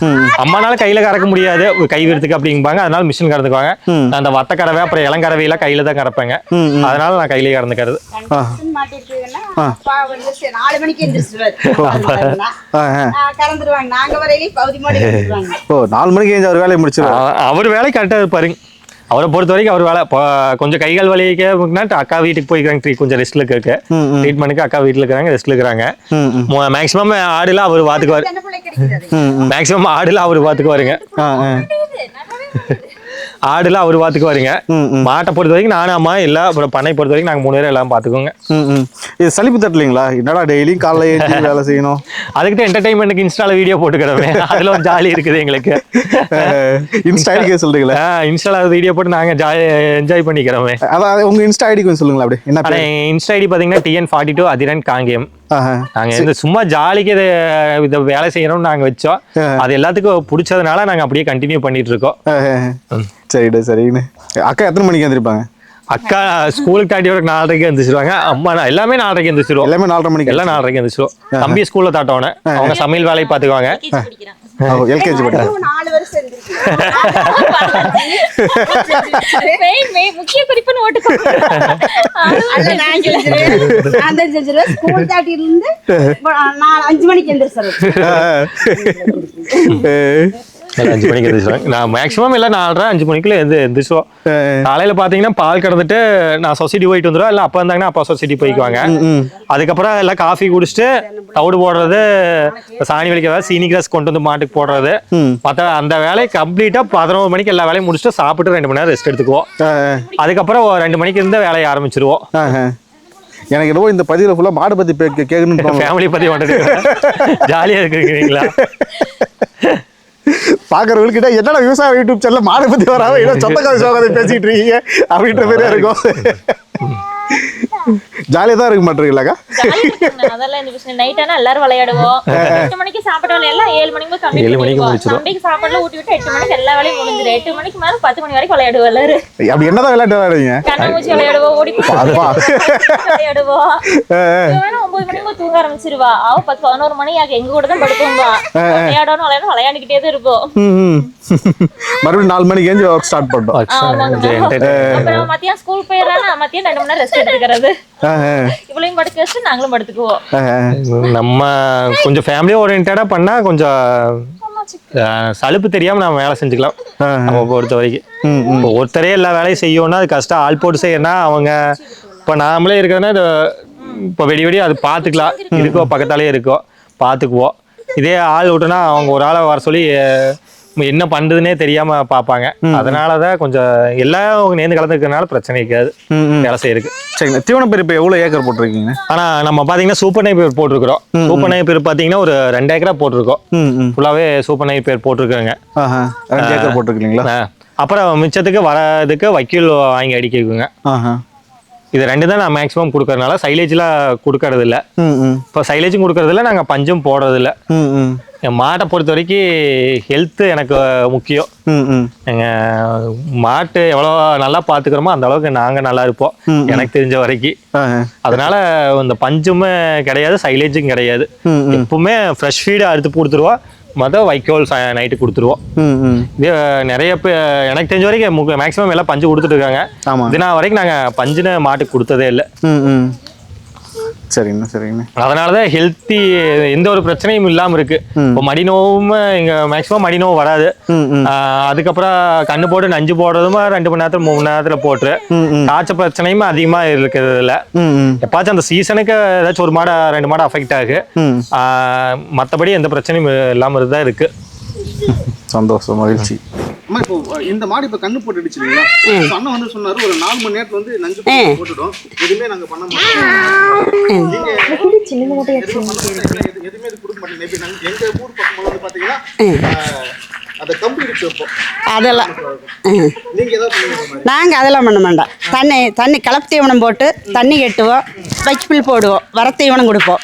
அம்மானால கையில் கறக்க முடியாது, கை விடுறதுக்கு அப்படிம்பாங்க. அதனால மிஷின் கறந்துக்குவாங்க. அந்த வத்த கறவை அப்புறம் இளங்கறவையெல்லாம் கையில் தான் கறப்பேங்க. அதனால நான் கையிலே கறந்துக்கிறது. 4 மணிக்கு நாங்க வரையிலே பகுதி மாடு எடுத்துறாங்க. 4 மணிக்கு எழுந்து அவர் வேலையை முடிச்சிருவாரு. அவர் வேலை கரெக்டா இருப்பாருங்க. அவரை பொறுத்த வரைக்கும் அவர் வேலை கொஞ்சம் கைகால் வலிக்கு அக்கா வீட்டுக்கு போய்க்கிறாங்க. கொஞ்சம் ரெஸ்ட்ல இருக்க ட்ரீட்மெண்ட்டுக்கு அக்கா வீட்டுல இருக்கிறாங்க, ரெஸ்ட்ல இருக்கிறாங்க. மேக்சிமம் ஆடுல அவர் பாத்துக்குவாரு. மேக்சிமம் ஆடுல அவர் பாத்துக்குவாருங்க. ஆடுலாம் அவர் பார்த்துக்குவாருங்க. மாட்டை பொறுத்த வரைக்கும் நானும் அம்மா இல்லை, அப்புறம் பண்ணை பொறுத்த வரைக்கும் நாங்கள் 3 பேரும் எல்லாம் பார்த்துக்கோங்க. இது சலிப்பு தட்டலைங்களா? என்னடா டெய்லியும் காலைல ஏஞ்சி வேலை செய்யணும்? அதுக்கிட்ட என்டர்டைன்மெண்ட்டுக்கு இன்ஸ்டால வீடியோ போட்டுக்கிறோமே, அதில் ஒரு ஜாலி இருக்குது எங்களுக்கு. இன்ஸ்டா ஐடிக்கு சொல்றீங்களா? இன்ஸ்டால வீடியோ போட்டு நாங்கள் என்ஜாய் பண்ணிக்கிறோமே. அதான் உங்க இன்ஸ்டா ஐடி கொஞ்சம் சொல்லுங்களா அப்படி என்ன பேர்? இன்ஸ்டா ஐடி பார்த்தீங்கன்னா TN42 அதிரன் காங்கேயம். நாங்க இந்த சும்மா ஜாலிக்கு இதை வேலை செய்யணும்னு நாங்க வச்சோம். அது எல்லாத்துக்கும் பிடிச்சதுனால நாங்க அப்படியே கண்டினியூ பண்ணிட்டு இருக்கோம். சரிடா சரிண்ணே. அக்கா எத்தனை மணிக்கு எழுந்திருப்பாங்க? அக்கா ஸ்கூலுக்கு தாண்டி ஒரு 4:30க்கு எழுந்திரிச்சிருவாங்க. அம்மா எல்லாமே 4:30க்கு எழுந்திரிச்சிருவோம். எல்லாமே 4:30 மணிக்கு? எல்லாம் 4:30க்கு எழுந்திரிச்சிருவோம். தம்பி ஸ்கூல்ல தாட்டோன்னு அவங்க சமையல் வேலையை பார்த்துக்குவாங்க. எல்கேஜி படிக்கிறாங்க. 4 வருஷம் முக்கிய குறிப்பு நோட்டு நான் தான் செஞ்சிருவேன். ஸ்கூல் தாட்டிலிருந்து 5 மணிக்கு எழுந்திரிச்சிருவேன். 5 மணிக்கு எழுந்திரிச்சிருவாங்க. நான் மேக்ஸிமம் எல்லாம் 4:30 5 மணிக்குள்ள எழுந்திரிச்சிருவோம். காலையில பாத்தீங்கன்னா பால் கடந்துட்டு நான் சொசைட்டி போயிட்டு வந்துடுவேன். இல்லை அப்பா இருந்தாங்கன்னா அப்பா சொசைட்டி போய்க்குவாங்க. அதுக்கப்புறம் எல்லாம் காஃபி குடிச்சிட்டு தவிடு போடுறது, சாணி வலிக்க சீனி கிராஸ் கொண்டு வந்து மாட்டுக்கு போடுறது, மற்ற அந்த வேலையை கம்ப்ளீட்டா 11 மணிக்கு எல்லா வேலையும் முடிச்சுட்டு சாப்பிட்டு 2 மணி நேரம் ரெஸ்ட் எடுத்துக்குவோம். அதுக்கப்புறம் 2 மணிக்கு இருந்து வேலையை ஆரம்பிச்சிருவோம். எனக்கு என்னவோ இந்த பதிவில் ஃபுல்லாக மாடை பற்றி கேட்கணும்னு ஃபேமிலி பற்றி வந்துட்டு ஜாலியாக இருக்குறீங்களா? பார்க்குறவங்ககிட்ட என்னடா விவசாய யூடியூப் சேனல் மாடை பற்றி வராமல் ஏதோ சொந்த கதை சோகதை பேசிக்கிட்டு இருக்கீங்க அப்படின்ற மாதிரி இருக்கும். ஜாலியாக தான் இருக்க மாட்டீங்களாக்கா? அதெல்லாம் இந்த விஷயம். நைட் ஆனா எல்லாரும் விளையாடுவோம். 8 மணிக்கு சாப்பிட வேலையெல்லாம் 7 மணிக்கு கம்ப்ளீட் பண்ணிடுவோம். தம்பிக்கு சாப்பாடுல ஊட்டி விட்டு 8 மணிக்கு எல்லா வேலையும் முடிஞ்சிடும். 8 மணிக்கு மேல 10 மணி வரைக்கும் விளையாடுவோம் எல்லாரும். அப்படி என்னதான் விளையாட்டு விளையாடுவீங்க? கண்ணாமூச்சி விளையாடுவோம், ஓடி விளையாடுவோம். 9 மணிக்கு தூங்க ஆரம்பிச்சிருவா. அவ 10-11 மணி ஆகும். எங்க கூட தான் படுப்போம்பா. விளையாடணும் விளையாண்டுக்கிட்டே தான் இருப்போம். மறுபடியும் 4 மணிக்கு ஏஞ்சி ஒர்க் ஸ்டார்ட் பண்ணோம். அப்புறம் மத்தியம் ஸ்கூல் போயிடறானா, மத்தியம் 2 மணி நேரம் ரெஸ்ட் எடுத்துக்கிறது. இவளையும் படுக்க வச்சு நாங்களும் படுத்துக்குவோம். நம்ம கொஞ்சம் ஃபேமிலி ஓரியன்டா பண்ணா கொஞ்சம் சலுப்பு தெரியாம நம்ம வேலை செஞ்சுக்கலாம். நம்ம பொறுத்த வரைக்கும் இப்போ ஒருத்தரே எல்லா வேலையும் செய்யணும்னா அது கஷ்டம். ஆள் போட்டு செய்யணும்னா அவங்க இப்போ நாமளே இருக்கிறதுனா இப்போ வெடி அது பார்த்துக்கலாம். இருக்கோ பக்கத்தாலே இருக்கோ பார்த்துக்குவோம். இதே ஆள் விட்டுனா அவங்க ஒரு ஆளை வர சொல்லி என்ன பண்ணுறதுனே தெரியாம பார்ப்பாங்க. அதனாலதான் கொஞ்சம் எல்லாம் நேர்ந்து கலந்துக்கிறதுனால பிரச்சனை இருக்காது வேலை செய்யறதுக்கு. சரிங்க. தீவன பயிர் இப்போ எவ்வளோ ஏக்கர் போட்டிருக்கீங்க? ஆனா நம்ம பாத்தீங்கன்னா சூப்பர் நை பயிர் போட்டிருக்கிறோம். சூப்பர் நை பயிர் பாத்தீங்கன்னா ஒரு 2 ஏக்கரா போட்டிருக்கோம். ஃபுல்லாவே சூப்பர் நை பயிர் போட்டிருக்காங்க. 2 ஏக்கர் போட்டிருக்கீங்களா? அப்புறம் மிச்சத்துக்கு வரதுக்கு வைக்கோல் வாங்கி அடிக்குங்க. இது 2 தான் நான் மேக்ஸிமம் கொடுக்கறதுனால சைலேஜ்லாம் கொடுக்கறது இல்லை. இப்போ சைலேஜும் கொடுக்கறது இல்லை, நாங்கள் பஞ்சும் போடுறது இல்லை. என் மாட்டை பொறுத்த வரைக்கும் ஹெல்த்து எனக்கு முக்கியம். எங்கள் மாட்டு எவ்வளோ நல்லா பார்த்துக்கிறோமோ அந்த அளவுக்கு நாங்கள் நல்லா இருப்போம் எனக்கு தெரிஞ்ச வரைக்கும். அதனால இந்த பஞ்சுமே கிடையாது, சைலேஜும் கிடையாது. எப்பவுமே ஃப்ரெஷ் ஃபீடு அறுத்து கொடுத்துருவோம். வைக்கோல் நைட்டு கொடுத்துருவோம். இது நிறைய பேர் எனக்கு தெரிஞ்ச வரைக்கும் மேக்ஸிமம் எல்லாம் பஞ்சு கொடுத்துட்டு இருக்காங்க. இதுனா வரைக்கும் நாங்கள் பஞ்சுன்னு மாட்டுக்கு கொடுத்ததே இல்லை. சரிங்கண்ணா சரிங்கண்ணா. அதனாலதான் ஹெல்த்தி எந்த ஒரு பிரச்சனையும் இல்லாம இருக்கு. இப்போ மடிநோவும் இங்க மேக்சிமம் மடிநோவு வராது. அதுக்கப்புறம் கண்ணு போட்டு நஞ்சு போடுறதும் 2 மணி நேரத்துல 3 மணி நேரத்துல போட்டு காய்ச்ச பிரச்சனையும் அதிகமா இருக்கிறது இல்ல. எப்பாச்சும் அந்த சீசனுக்கு ஏதாச்சும் ஒரு மாடை 2 மாடை அஃபெக்ட் ஆகு. மற்றபடி எந்த பிரச்சனையும் இல்லாம தான் இருக்கு. சந்தோஷம், மகிழ்ச்சி. அம்மா இப்போ இந்த மாடு இப்போ கண்ணு போட்டுடுச்சு இல்லைங்களா? அண்ணன் வந்து சொன்னாரு ஒரு 4 மணி நேரத்துல வந்து நஞ்சு போட்டுடும், எதுவுமே நாங்க பண்ண மாட்டோம். நீங்க எதுவுமே இது கொடுக்க மாட்டீங்க. எங்க ஊர் பக்கம் வந்து பாத்தீங்கன்னா அதை கம்பி இடிச்சு வைப்போம். அதெல்லாம் நீங்க ஏதாவது பண்ணுவீங்க? நாங்க அதெல்லாம் பண்ண மாட்டோம். தண்ணி கலப்பு தீவனம் போட்டு தண்ணி கட்டுவோம், வைக்கப்புல் போடுவோம், வர தீவனம் கொடுப்போம்.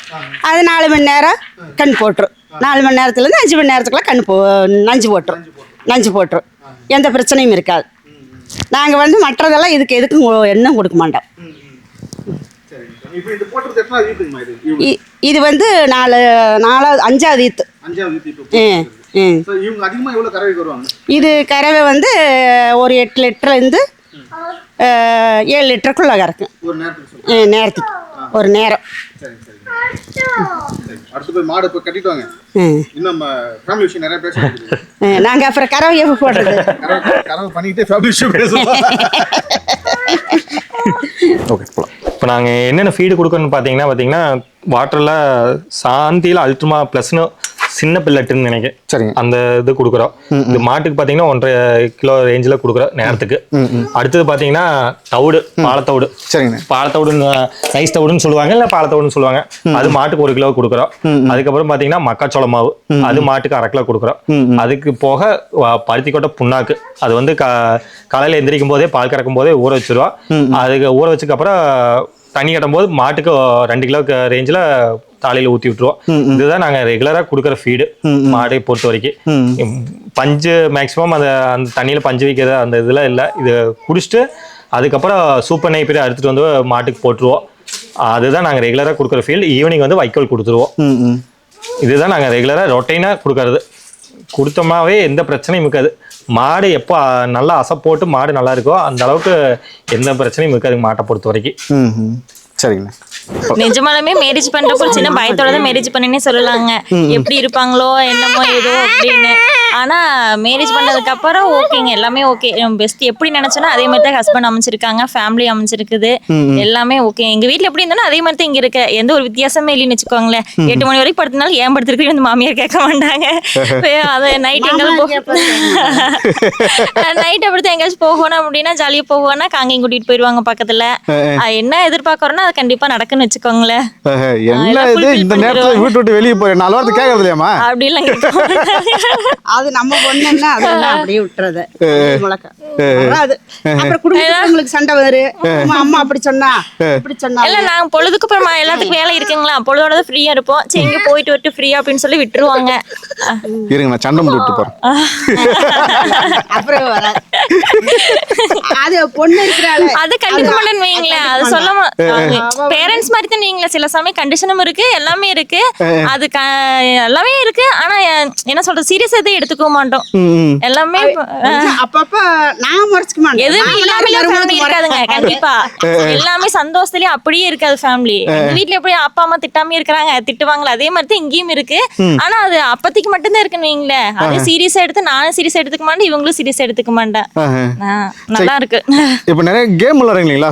அது 4 மணி நேரம் கண் போட்டுரும். 4 மணி நேரத்துலேருந்து 5 மணி நேரத்துக்குள்ள நஞ்சு போட்டுரும். எந்த பிரச்சனையும் இருக்காது. நாங்கள் வந்து மற்றதெல்லாம் எதுக்கும் எண்ணம் கொடுக்க மாட்டோம். இது வந்து 5ஆவது ஈத்து. இது கறவை வந்து ஒரு 8 லிட்டர்லேருந்து 7 லிட்டருக்குள்ள கறக்கும் நேரத்துக்கு ஒரு நேரம். நாங்க அப்புறம் கறவை எப்ப போடுறது? கறவை பண்ணிட்டு ஃபேமிலி விஷயம் பேசுவோம். ஓகே போலாம். இப்போ நாங்கள் என்னென்ன ஃபீடு கொடுக்கணும்னு பார்த்தீங்கன்னா வாட்டரில் சாந்தியில் அல்ட்ரமா ப்ளஸ்னு சின்ன பில்லட்டுன்னு நினைக்கிறேன். சரிங்க. அந்த இது கொடுக்குறோம். இது மாட்டுக்கு பார்த்தீங்கன்னா 1.5 கிலோ ரேஞ்சில் கொடுக்குறோம் நேரத்துக்கு. அடுத்தது பார்த்தீங்கன்னா தவிடு, பாலத்தவிடு. சரிங்க. பாலத்தவிடு நைஸ் தவிடுன்னு சொல்லுவாங்க, இல்லை பாலத்தவிடுன்னு சொல்லுவாங்க. அது மாட்டுக்கு 1 கிலோ கொடுக்குறோம். அதுக்கப்புறம் பார்த்தீங்கன்னா மக்காச்சோள மாவு, அது மாட்டுக்கு 1/2 கிலோ கொடுக்குறோம். அதுக்கு போக பருத்தி கொட்டை புண்ணாக்கு, அது வந்து காலையில் எந்திரிக்கும் போதே பால் கறக்கும் போதே ஊற வச்சிருவோம். அதுக்கு ஊற வச்சதுக்கப்புறம் தண்ணி கட்டும் போது மாட்டுக்கு 2 கிலோ ரேஞ்சில் தாலையில் ஊற்றி விட்டுருவோம். இதுதான் நாங்கள் ரெகுலராக கொடுக்குற ஃபீடு மாடை பொறுத்த வரைக்கும். பஞ்சு மேக்ஸிமம் அந்த தண்ணியில் பஞ்சு வைக்கிற அந்த இதெல்லாம் இல்லை. இது குடிச்சிட்டு அதுக்கப்புறம் சூப்பர் நைப்பீரை எடுத்துகிட்டு வந்து மாட்டுக்கு போட்டுருவோம். அதுதான் நாங்கள் ரெகுலராக கொடுக்குற ஃபீல்டு. ஈவினிங் வந்து வைக்கோல் கொடுத்துருவோம். இதுதான் நாங்கள் ரெகுலராக ரொட்டைனாக கொடுக்கறது. கொடுத்தோமாவே எந்த பிரச்சனையும் இருக்காது. மாடு எப்போ நல்லா அசை போட்டு மாடு நல்லா இருக்கோ அந்த அளவுக்கு எந்த பிரச்சனையும் இருக்காது மாட்டை பொறுத்த வரைக்கும். சரிங்க. நிஜமாலுமே மேரேஜ் பண்றப்போ சின்ன பயத்தோட தான் மேரேஜ் பண்ணினே சொல்லலாங்க. எப்படி இருப்பாங்களோ என்னமோ ஏதோ அப்படின்னு. ஆனா மேரேஜ் பண்ணதுக்கு அப்புறம் ஓகேங்க, எல்லாமே ஓகே. பெஸ்ட் எப்படி நினைச்சோன்னா அதே மாதிரி தான் ஹஸ்பண்ட் அமைச்சிருக்காங்க, ஃபேமிலி அமைச்சிருக்குது, எல்லாமே ஓகே. எங்க வீட்டுல எப்படி இருந்தாலும் அதே மாதிரி தான் இங்க இருக்க. எந்த ஒரு வித்தியாசமே இல்லைன்னு வச்சுக்கோங்களேன். 8 மணி வரைக்கும் படுத்தனாலும் ஏன் படுத்துருக்கு வந்து மாமியார் கேட்க மாட்டாங்க. அதை நைட் எங்கேயாவது நைட் அப்படித்தான் எங்கேயாச்சும் போகணும் அப்படின்னா ஜாலியா போகணும்னா காங்கேயம் கூட்டிட்டு போயிடுவாங்க பக்கத்துல. என்ன எதிர்பார்க்கறோம்னா அது கண்டிப்பா நடக்குன்னு வச்சுக்கோங்களேன். என்ன இது இந்த நேரத்துல வீட்டு விட்டு வெளியே போய் 4 வாரத்துக்கு கேட்கறது இல்லையாமா? அப்படி எல்லாம் அது நம்ம பொண்ணு என்ன அதெல்லாம் அப்படியே விட்டுறது முழக்க வராது. அப்புறம் குடும்பங்களுக்கு சண்டை வரும். அம்மா அப்படி சொன்னா இப்படி சொன்னா இல்ல நாங்க பொழுதுக்கு அப்புறமா எல்லாத்துக்கும் வேலை இருக்குங்களா, பொழுதோட ஃப்ரீயா இருப்போம். சரி இங்க போயிட்டு வரட்டு ஃப்ரீயா அப்படின்னு சொல்லி விட்டுருவாங்க. இருங்க நான் சண்டை போட்டு விட்டு போறேன். அப்புறம் வராது. அது பொண்ணு இருக்கிறாள் அது கண்டிக்க மாட்டேன்னு வைங்களேன். அது சொல்லாம பேரண்ட்ஸ் மாதிரி தான் நீங்களே. சில சமயம் கண்டிஷனும் இருக்கு, எல்லாமே இருக்கு, அது எல்லாமே இருக்கு. ஆனா என்ன சொல்றது, சீரியஸா எதுவும் எடுத்துக்க மாட்டோம். எல்லாமே அப்பப்ப நான் முறைச்சுக்க மாட்டேன். எதுவுமே இல்லாம ஃபேமிலி இருக்காதுங்க கண்டிப்பா. எல்லாமே சந்தோஷத்துலயே அப்படியே இருக்காது ஃபேமிலி. வீட்டுல எப்படி அப்பா அம்மா திட்டாமே இருக்கிறாங்க, திட்டுவாங்களா, அதே மாதிரி தான் இங்கேயும் இருக்கு. ஆனா அது அப்பத்திக்கு மட்டும்தான் இருக்குன்னு வைங்களேன். அதே சீரியஸா எடுத்து நானும் சீரியஸா எடுத்துக்க மாட்டேன், இவங்களும் சீரியஸா எடுத்துக்க மாட்டேன். நல்லா இருக்கு. இப்ப நிறைய கேம் விளையாடுறீங்களா?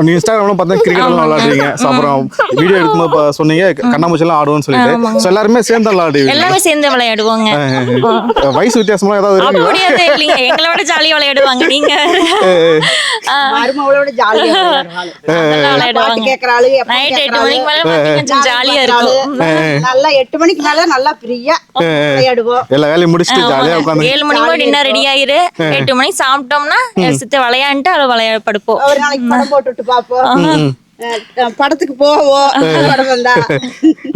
நீ இன்ஸ்டாகிராம்ல பார்த்தா கிரிக்கெட் எல்லாம் விளையாடுறீங்க. அப்புறம் வீடியோ எடுக்கும்போது சொன்னீங்க கண்ணாமூச்சி எல்லாம் ஆடுவோம்னு சொல்லிட்டு. எல்லாருமே சேர்ந்து விளையாடுவீங்க? எல்லாமே சேர்ந்து விளையாடுவாங்க. வயசு வித்தியாசமா ஏதாவது முடியாது இல்லைங்க, எங்களோட ஜாலியா விளையாடுவாங்க. நீங்க மருமகளோட ஜாலியா விளையாடுவாங்க. கேக்குறாளு நைட் 8 மணிக்கு மேல கொஞ்சம் ஜாலியா இருக்கும். நல்லா 8 மணிக்கு மேல நல்லா ஃப்ரீயா விளையாடுவோம். எல்லா வேலையும் முடிச்சிட்டு ஜாலியா உட்கார்ந்து 7 மணிக்கு டின்னர் ரெடி ஆயிரு. 8 மணிக்கு சாப்பிட்டோம்னா சித்த விளையாண்டுட்டு அது விளையாட படுப்போம். ஒரு நாளைக்கு படம் போட்டுட்டு பாப்போம், படத்துக்கு போவோம்.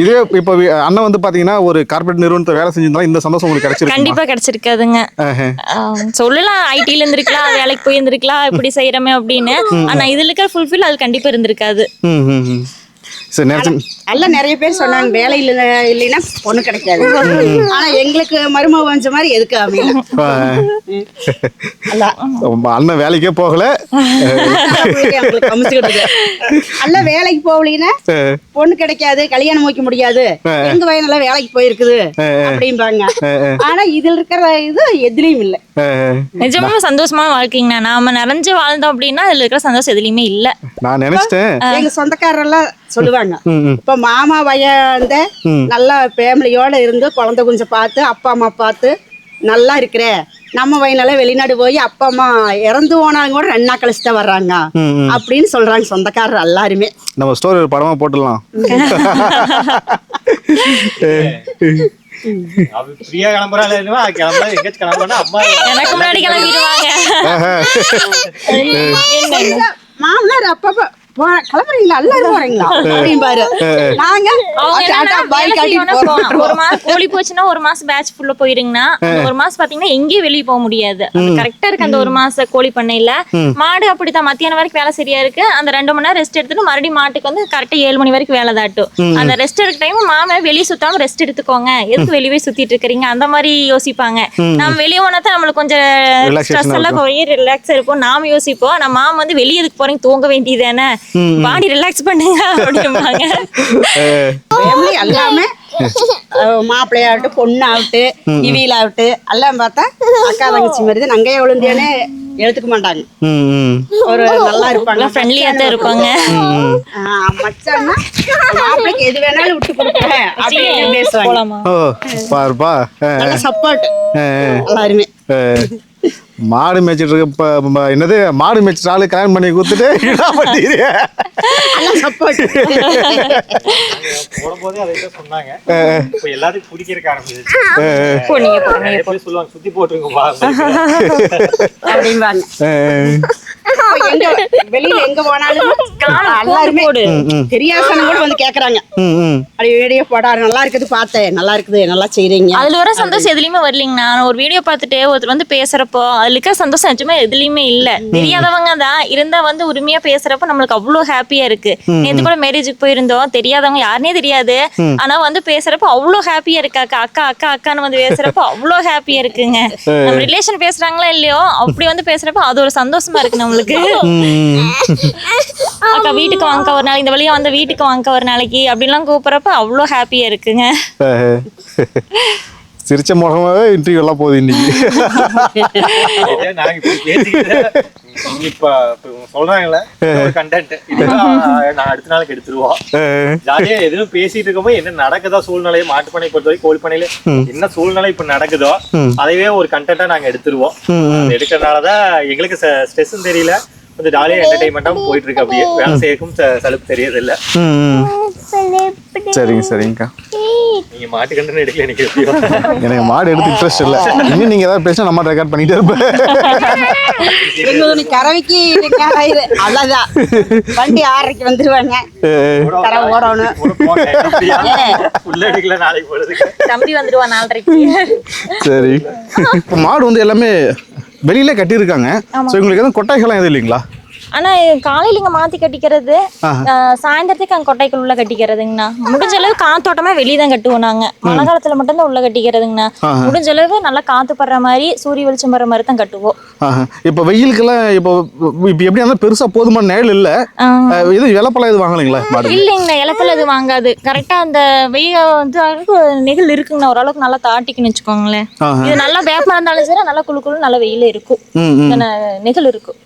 இதே இப்ப அண்ணன் வந்து பாத்தீங்கன்னா ஒரு கார்பரேட் நிறுவனத்துல வேலை செஞ்சிருந்தா இந்த சந்தோஷம் உங்களுக்கு கிடைச்சிருக்கு? கண்டிப்பா கிடைச்சிருக்காதுங்க. சொல்லலாம் ஐடில இருந்திருக்கலாம், வேலைக்கு போய் இருந்திருக்கலாம், இப்படி செய்யறமே அப்படின்னு. ஆனா இதுல இருக்கிற ஃபுல்ஃபில் அது கண்டிப்பா இருந்திருக்காது. எல்லாம் நிறைய பேர் சொன்னாங்க வேலை இல்லைன்னா பொண்ணு கிடைக்காது. ஆனா எங்களுக்கு மருமக வந்த மாதிரி எதுக்கு அண்ணன் வேலைக்கே போகல, அல்ல வேலைக்கு போகலன்னா பொண்ணு கிடைக்காது, கல்யாணம் வைக்க முடியாது, எங்க வயனெல்லாம் வேலைக்கு போயிருக்குது அப்படிம்பாங்க. ஆனா இதுல இருக்கிற இது எதுலயும் இல்ல. நிஜமா சந்தோஷமான வாழ்க்கைங்கண்ணா. நாம நிறைஞ்சு வாழ்ந்தோம் அப்படின்னா இதுல இருக்கிற சந்தோஷம் எதுலயுமே இல்ல. நான் நினைச்சிட்டேன். எங்க சொந்தக்காரெல்லாம் சொல்லுவாங்க, இப்ப மாமா வயந்த நல்லா ஃபேமிலியோட இருந்து குழந்தை குஞ்சம் பார்த்து அப்பா அம்மா பார்த்து நல்லா இருக்கிற, நம்ம வயனால வெளிநாடு போய் அப்பா அம்மா இறந்து போனாலும் கூட 2 நாள் கழிச்சு தான் வர்றாங்க அப்படின்னு சொல்றாங்க சொந்தக்காரர் எல்லாருமே. நம்ம ஸ்டோரி ஒரு படமா போட்டுடலாம். முன்னாடி கிளம்பிடுவாங்க. மாமனார் அப்பப்ப கிளம்புறீங்களா எல்லாரும் போறீங்களா அப்படின்பாரு. நாங்க ஒரு மாசம் கோழி போச்சுன்னா ஒரு மாசம் பேட்ச் ஃபுல்லா போயிருங்கன்னா ஒரு மாசம் பாத்தீங்கன்னா எங்கேயும் வெளியே போக முடியாது. கரெக்டா இருக்கு அந்த ஒரு மாசம் கோழி பண்ணையில. மாடு அப்படித்தான் மத்தியானம் வரைக்கும் வேலை சரியா இருக்கு. அந்த 2 மணி நேரம் ரெஸ்ட் எடுத்துட்டு மறுபடியும் மாட்டுக்கு வந்து கரெக்டா 7 மணி வரைக்கும் வேலை தாட்டும். அந்த ரெஸ்ட் எடுக்க டைம் மாமா வெளியே சுத்தாம ரெஸ்ட் எடுத்துக்கோங்க, எதுக்கு வெளியே சுத்திட்டு இருக்கிறீங்க அந்த மாதிரி யோசிப்பாங்க. நம்ம வெளியே போனா தான் நம்மளுக்கு கொஞ்சம் ஸ்ட்ரெஸ் எல்லாம் ரிலாக்ஸ் இருக்கும். நாம யோசிப்போம், நம்ம மாமா வந்து வெளியே எதுக்கு போறீங்க, தூங்க வேண்டியதானே, பாடி ரிலாக்ஸ் பண்ணுங்க அப்படிம்பாங்க. எல்லாமே மாப்பிள்ளையாகட்டும் பொண்ணாகட்டு இவியிலாகட்டு எல்லாம் பார்த்தா அக்கா தங்கச்சி மாதிரி தான். நங்கைய விழுந்தியானே எடுத்துக்க மாட்டாங்க. ம் ஒரு நல்லா இருப்பாங்க, ஃப்ரெண்ட்லியா தான் இருப்பாங்க. மச்சான்னா மாப்பிளைக்கு எது வேணாலும் விட்டு கொடுக்குறேன் அப்படின்னு பேசுவாங்க. போலாமா? ஓ பாருப்பா. நல்ல சப்போர்ட் எல்லாருமே. மாடு மேய்ச்சிட்டு இருக்க இப்ப என்னது மாடு மேய்ச்சிட்டு ஆளு கல்யாணம் பண்ணி கொடுத்துட்டு நல்ல சப்போர்ட். போடும்போதே அதை தான் சொன்னாங்க. இப்போ எல்லாத்தையும் பிடிக்கிறதுக்கு ஆரம்பிச்சிருச்சு. எப்படி சொல்லுவாங்க, சுத்தி போட்டுருங்கப்பா அப்படிம்பாங்க. வெளியில எங்க போனாலும் எல்லாருமே தெரியாசனம் கூட வந்து கேக்குறாங்க. அப்படி வீடியோ போடாரு, நல்லா இருக்குது பார்த்தேன், நல்லா இருக்குது, நல்லா செய்றீங்க. அதுல வர சந்தோஷம் எதுலயுமே வரலீங்கண்ணா. நான் ஒரு வீடியோ பார்த்துட்டு ஒருத்தர் வந்து பேசுறப்போ அதுல இருக்க சந்தோஷம் நிஜமா எதுலயுமே இல்ல. தெரியாதவங்க தான் இருந்தா வந்து உரிமையா பேசுறப்ப நம்மளுக்கு அவ்வளவு ஹாப்பியா இருக்கு. நேத்து கூட மேரேஜுக்கு போயிருந்தோம், தெரியாதவங்க யாருனே தெரியாது, ஆனா வந்து பேசுறப்ப அவ்வளவு ஹாப்பியா இருக்கு. அக்கா அக்கா அக்கா அக்கான்னு வந்து பேசுறப்ப அவ்வளவு ஹாப்பியா இருக்குங்க. நம்ம ரிலேஷன் பேசுறாங்களா இல்லையோ அப்படி வந்து பேசுறப்ப அது ஒரு சந்தோஷமா இருக்கு நம்மளுக்கு. அக்கா வீட்டுக்கு வாங்க ஒரு நாளைக்கு, இந்த வழியா வந்து வீட்டுக்கு வாங்க ஒரு நாளைக்கு அப்படின்லாம் கூப்பிடுறப்ப அவ்வளோ ஹாப்பியா இருக்குங்க. சிரிச்ச முகமாவே இன்டர்வியூ எல்லாம் போகுது இன்னைக்கு. நாங்க இப்ப சொல்றாங்கல்ல கண்டென்ட், நான் அடுத்த நாளைக்கு எடுத்துருவோம். ஜாலியா எதுவும் பேசிட்டு இருக்கும்போது என்ன நடக்குதோ சூழ்நிலையை, மாட்டுப்பண்ணை பொறுத்த வரைக்கும் கோழிப்பண்ணையில என்ன சூழ்நிலை இப்ப நடக்குதோ அதையே ஒரு கண்டென்ட்டா நாங்க எடுத்துருவோம். எடுக்கிறதுனாலதான் எங்களுக்கு ஸ்ட்ரெஸ்ஸும் தெரியல, கொஞ்சம் ஜாலியா என்டர்டைன்மெண்ட்டாகவும் போயிட்டு இருக்கு. அப்படியே வேலை செய்யக்கும் சலுப்பு தெரியறது இல்ல. சரிங்க சரிங்கக்கா. நீங்க மாட்டு கண்டென்ட் எடுக்கல எனக்கு. எனக்கு மாடு எடுத்து இன்ட்ரெஸ்ட் இல்லை. இன்னும் நீங்க ஏதாவது பேசினா நம்ம ரெக்கார்ட் பண்ணிட்டே இருப்பேன். கறவைக்கு அவ்வளவுதான், வண்டி 6:30 வந்துருவாங்க, கரை ஓடணும். உள்ள எடுக்கல, நாளைக்கு போடுறது. தம்பி வந்துருவா 4:30. சரி, இப்போ மாடு வந்து எல்லாமே வெளியில கட்டியிருக்காங்க. ஸோ உங்களுக்கு எதுவும் கொட்டாய்கள்லாம் எதுவும் இல்லைங்களா? ஆனா காலையில இங்க மாத்தி கட்டிக்கிறது, சாயந்தரத்துக்கு அங்க கொட்டைக்குள்ள உள்ள கட்டிக்கிறதுங்கண்ணா. முடிஞ்ச அளவு காத்தோட்டமா வெளியே தான் கட்டுவோம் நாங்க. மழை காலத்துல மட்டும் தான் உள்ள கட்டிக்கிறதுங்கண்ணா. முடிஞ்ச அளவு நல்லா காத்து படுற மாதிரி, சூரிய வெளிச்சம் படுற மாதிரி தான் கட்டுவோம். இப்போ வெயிலுக்கெல்லாம் இப்போ எப்படி இருந்தாலும் பெருசா போதுமான நேரம் இல்ல. இது இலப்பெல்லாம் எதுவும் வாங்கலைங்களா? இல்லைங்கண்ணா, இலப்பெல்லாம் எதுவும் வாங்காது. கரெக்டா அந்த வெயில் வந்து நெகிழ் இருக்குங்கண்ணா, ஓரளவுக்கு நல்லா தாட்டிக்குன்னு வச்சுக்கோங்களேன். இது நல்லா வேப்பமா இருந்தாலும் சரி, நல்லா குழு நல்லா வெயில இருக்கும், நெகிழ் இருக்கும்.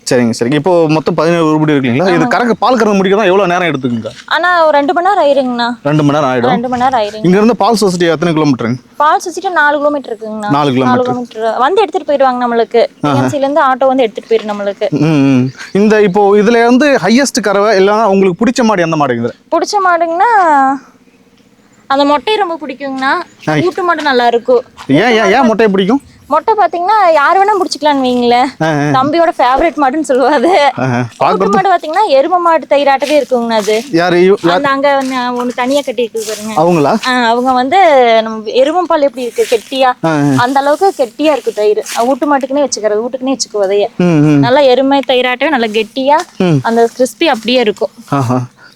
சரிங்க சரிங்க. இப்போ மொத்தம் 17 உருப்படி இருக்குங்களா? இது கறக்க பால் கறந்து முடிக்க தான் எவ்வளவு நேரம் எடுத்துக்குங்க? ஆனா ஒரு 2 மணி நேரம் ஆயிருங்கண்ணா. 2 மணி நேரம் ஆயிடும். 2 மணி நேரம் ஆயிருங்க. இங்க இருந்து பால் சொசைட்டி எத்தனை கிலோமீட்டருங்க? பால் சொசைட்டி 4 கிலோமீட்டர் இருக்குங்கண்ணா. 4 கிலோமீட்டர் வந்து எடுத்துட்டு போயிடுவாங்க நம்மளுக்கு. ஏஎம்சில இருந்து ஆட்டோ வந்து எடுத்துட்டு போயிடும் நம்மளுக்கு. இந்த இப்போ இதுல வந்து ஹையஸ்ட் கறவை இல்லைன்னா உங்களுக்கு பிடிச்ச மாடு எந்த மாடுங்க? பிடிச்ச மாடுங்கன்னா அந்த மொட்டை ரொம்ப பிடிக்குங்கண்ணா. ஊட்டு மாடு நல்லா இருக்கும். ஏன் மொட்டையை பிடிக்கும்? மொட்டை பாத்தீங்கன்னா யாரு வேணா முடிச்சுக்கலான்னு வைங்களேன். தம்பியோட ஃபேவரட் மாடுன்னு சொல்லுவாது. ஊட்டு மாடு பாத்தீங்கன்னா எரும மாடு தயிராட்டவே இருக்குங்கண்ணா. அது அந்த அங்க ஒண்ணு தனியா கட்டி இருக்கு பாருங்க. அவங்களா? அவங்க வந்து நம்ம எருமம் பால் எப்படி இருக்கு கெட்டியா, அந்த அளவுக்கு கெட்டியா இருக்கு தயிர். ஊட்டு மாட்டுக்குன்னே வச்சுக்கிறது, வீட்டுக்குன்னே வச்சுக்குவதைய நல்லா எருமை தயிராட்டவே நல்லா கெட்டியா, அந்த கிறிஸ்பி அப்படியே இருக்கும்.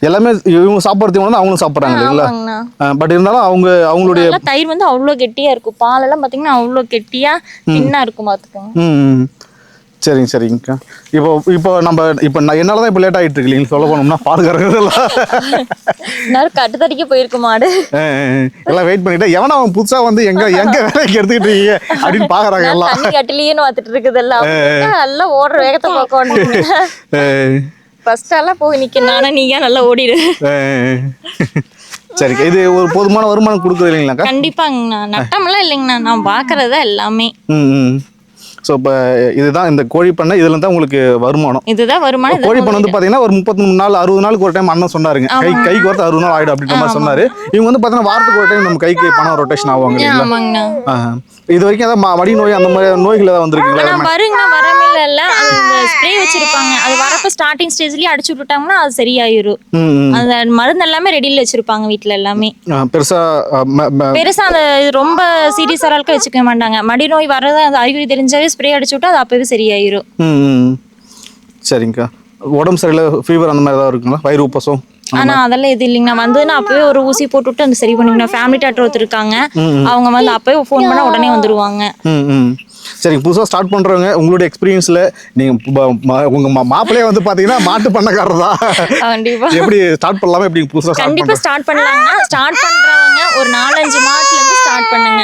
எல்லாமே இவங்க சாப்பிட்றது அவங்களும் சாப்பிட்றாங்க இல்லைங்களா? பட் இருந்தாலும் அவங்களுடைய தயிர் வந்து அவ்வளோ கெட்டியா இருக்கும். பால் எல்லாம் பாத்தீங்கன்னா அவ்வளோ கெட்டியா தின்னா இருக்கும் பாத்துக்கோங்க. சரிங்க சரிங்கக்கா. இப்போ நம்ம என்னாலதான் இப்போ லேட் ஆகிட்டு இருக்கு இல்லைங்க சொல்ல போனோம்னா பால் கறக்குறதெல்லாம் கட்டுத்தடிக்க போயிருக்கு மாடு. எல்லாம் வெயிட் பண்ணிட்டு எவனா அவன் புதுசா வந்து எங்க வேலைக்கு எடுத்துக்கிட்டு இருக்கீங்க அப்படின்னு பாக்குறாங்க. எல்லாம் தண்ணி கட்டிலேன்னு பார்த்துட்டு இருக்குது. எல்லாம் நல்லா ஓடுற வேகத்தை பார்க்க ஃபர்ஸ்ட் எல்லாம் போய் நிக்க, நானா நீங்க நல்லா ஓடிடு. சரிக்கா, இது ஒரு போதுமான வருமானம் கொடுக்குது இல்லைங்களாக்கா? கண்டிப்பாங்கண்ணா, நட்டமெல்லாம் இல்லைங்கண்ணா, நான் பாக்குறதா எல்லாமே. ஸோ இப்போ இதுதான் இந்த கோழி பண்ணை, இதுல தான் உங்களுக்கு வருமானம். இதுதான் வருமானம். கோழி பண்ணை வந்து பார்த்தீங்கன்னா ஒரு 33 நாள் 60 நாளுக்கு ஒரு டைம் அண்ணன் சொன்னாருங்க, கைக்கு வரது 60 நாள் ஆயிடும் அப்படின்ற மாதிரி சொன்னாரு. இவங்க வந்து பார்த்தீங்கன்னா வாரத்துக்கு ஒரு டைம் நம்ம கைக்கு பணம் ரொட்டேஷன் ஆவாங்க. இது வரைக்கும் ஏதாவது மடி நோய் அந்த மாதிரி நோய்கள் ஏதாவது வந்திருக்குங்களா? வருங்கண்ணா, வரமில்ல இல்ல. அந்த ஸ்ப்ரே வச்சிருப்பாங்க, அது வரப்ப ஸ்டார்டிங் ஸ்டேஜ்லயே அடிச்சு விட்டுட்டாங்கன்னா அது சரியாயிரும். அந்த மருந்து எல்லாமே ரெடியில வச்சிருப்பாங்க வீட்டுல எல்லாமே. பெருசா அந்த ரொம்ப சீரியஸா இருக்க வச்சுக்க மாட்டாங்க. மடி நோய் வரது அந்த அறிகுறி தெரிஞ்சாவே ஸ்ப்ரே அடிச்சு விட்டா அது அப்பவே சரியாயிரும். சரிங்கக்கா. உடம்பு சரியில்லை, ஃபீவர் அந்த மாதிரி ஏதாவது இருக்குங்களா? வயிறு உப்பசம்? ஆனா அதெல்லாம் எது இல்லைங்கண்ணா. வந்துன்னா அப்பவே ஒரு ஊசி போட்டுவிட்டு அந்த சரி பண்ணிக்கணும். ஃபேமிலி டாக்டர் ஒருத்தர் இருக்காங்க, அவங்க வந்து அப்பவே ஃபோன் பண்ணா உடனே வந்துருவாங்க. சரி, புதுசாக ஸ்டார்ட் பண்ணுறவங்க உங்களுடைய எக்ஸ்பீரியன்ஸில் நீங்கள் உங்கள் மாப்பிள்ளையே வந்து பார்த்தீங்கன்னா மாட்டு பண்ணக்காரர் தான். கண்டிப்பாக எப்படி ஸ்டார்ட் பண்ணலாமா? எப்படி புதுசாக கண்டிப்பாக ஸ்டார்ட் பண்ணலாங்கன்னா, ஸ்டார்ட் பண்ணுறவங்க ஒரு 4-5 மாட்டுலேருந்து ஸ்டார்ட் பண்ணுங்க.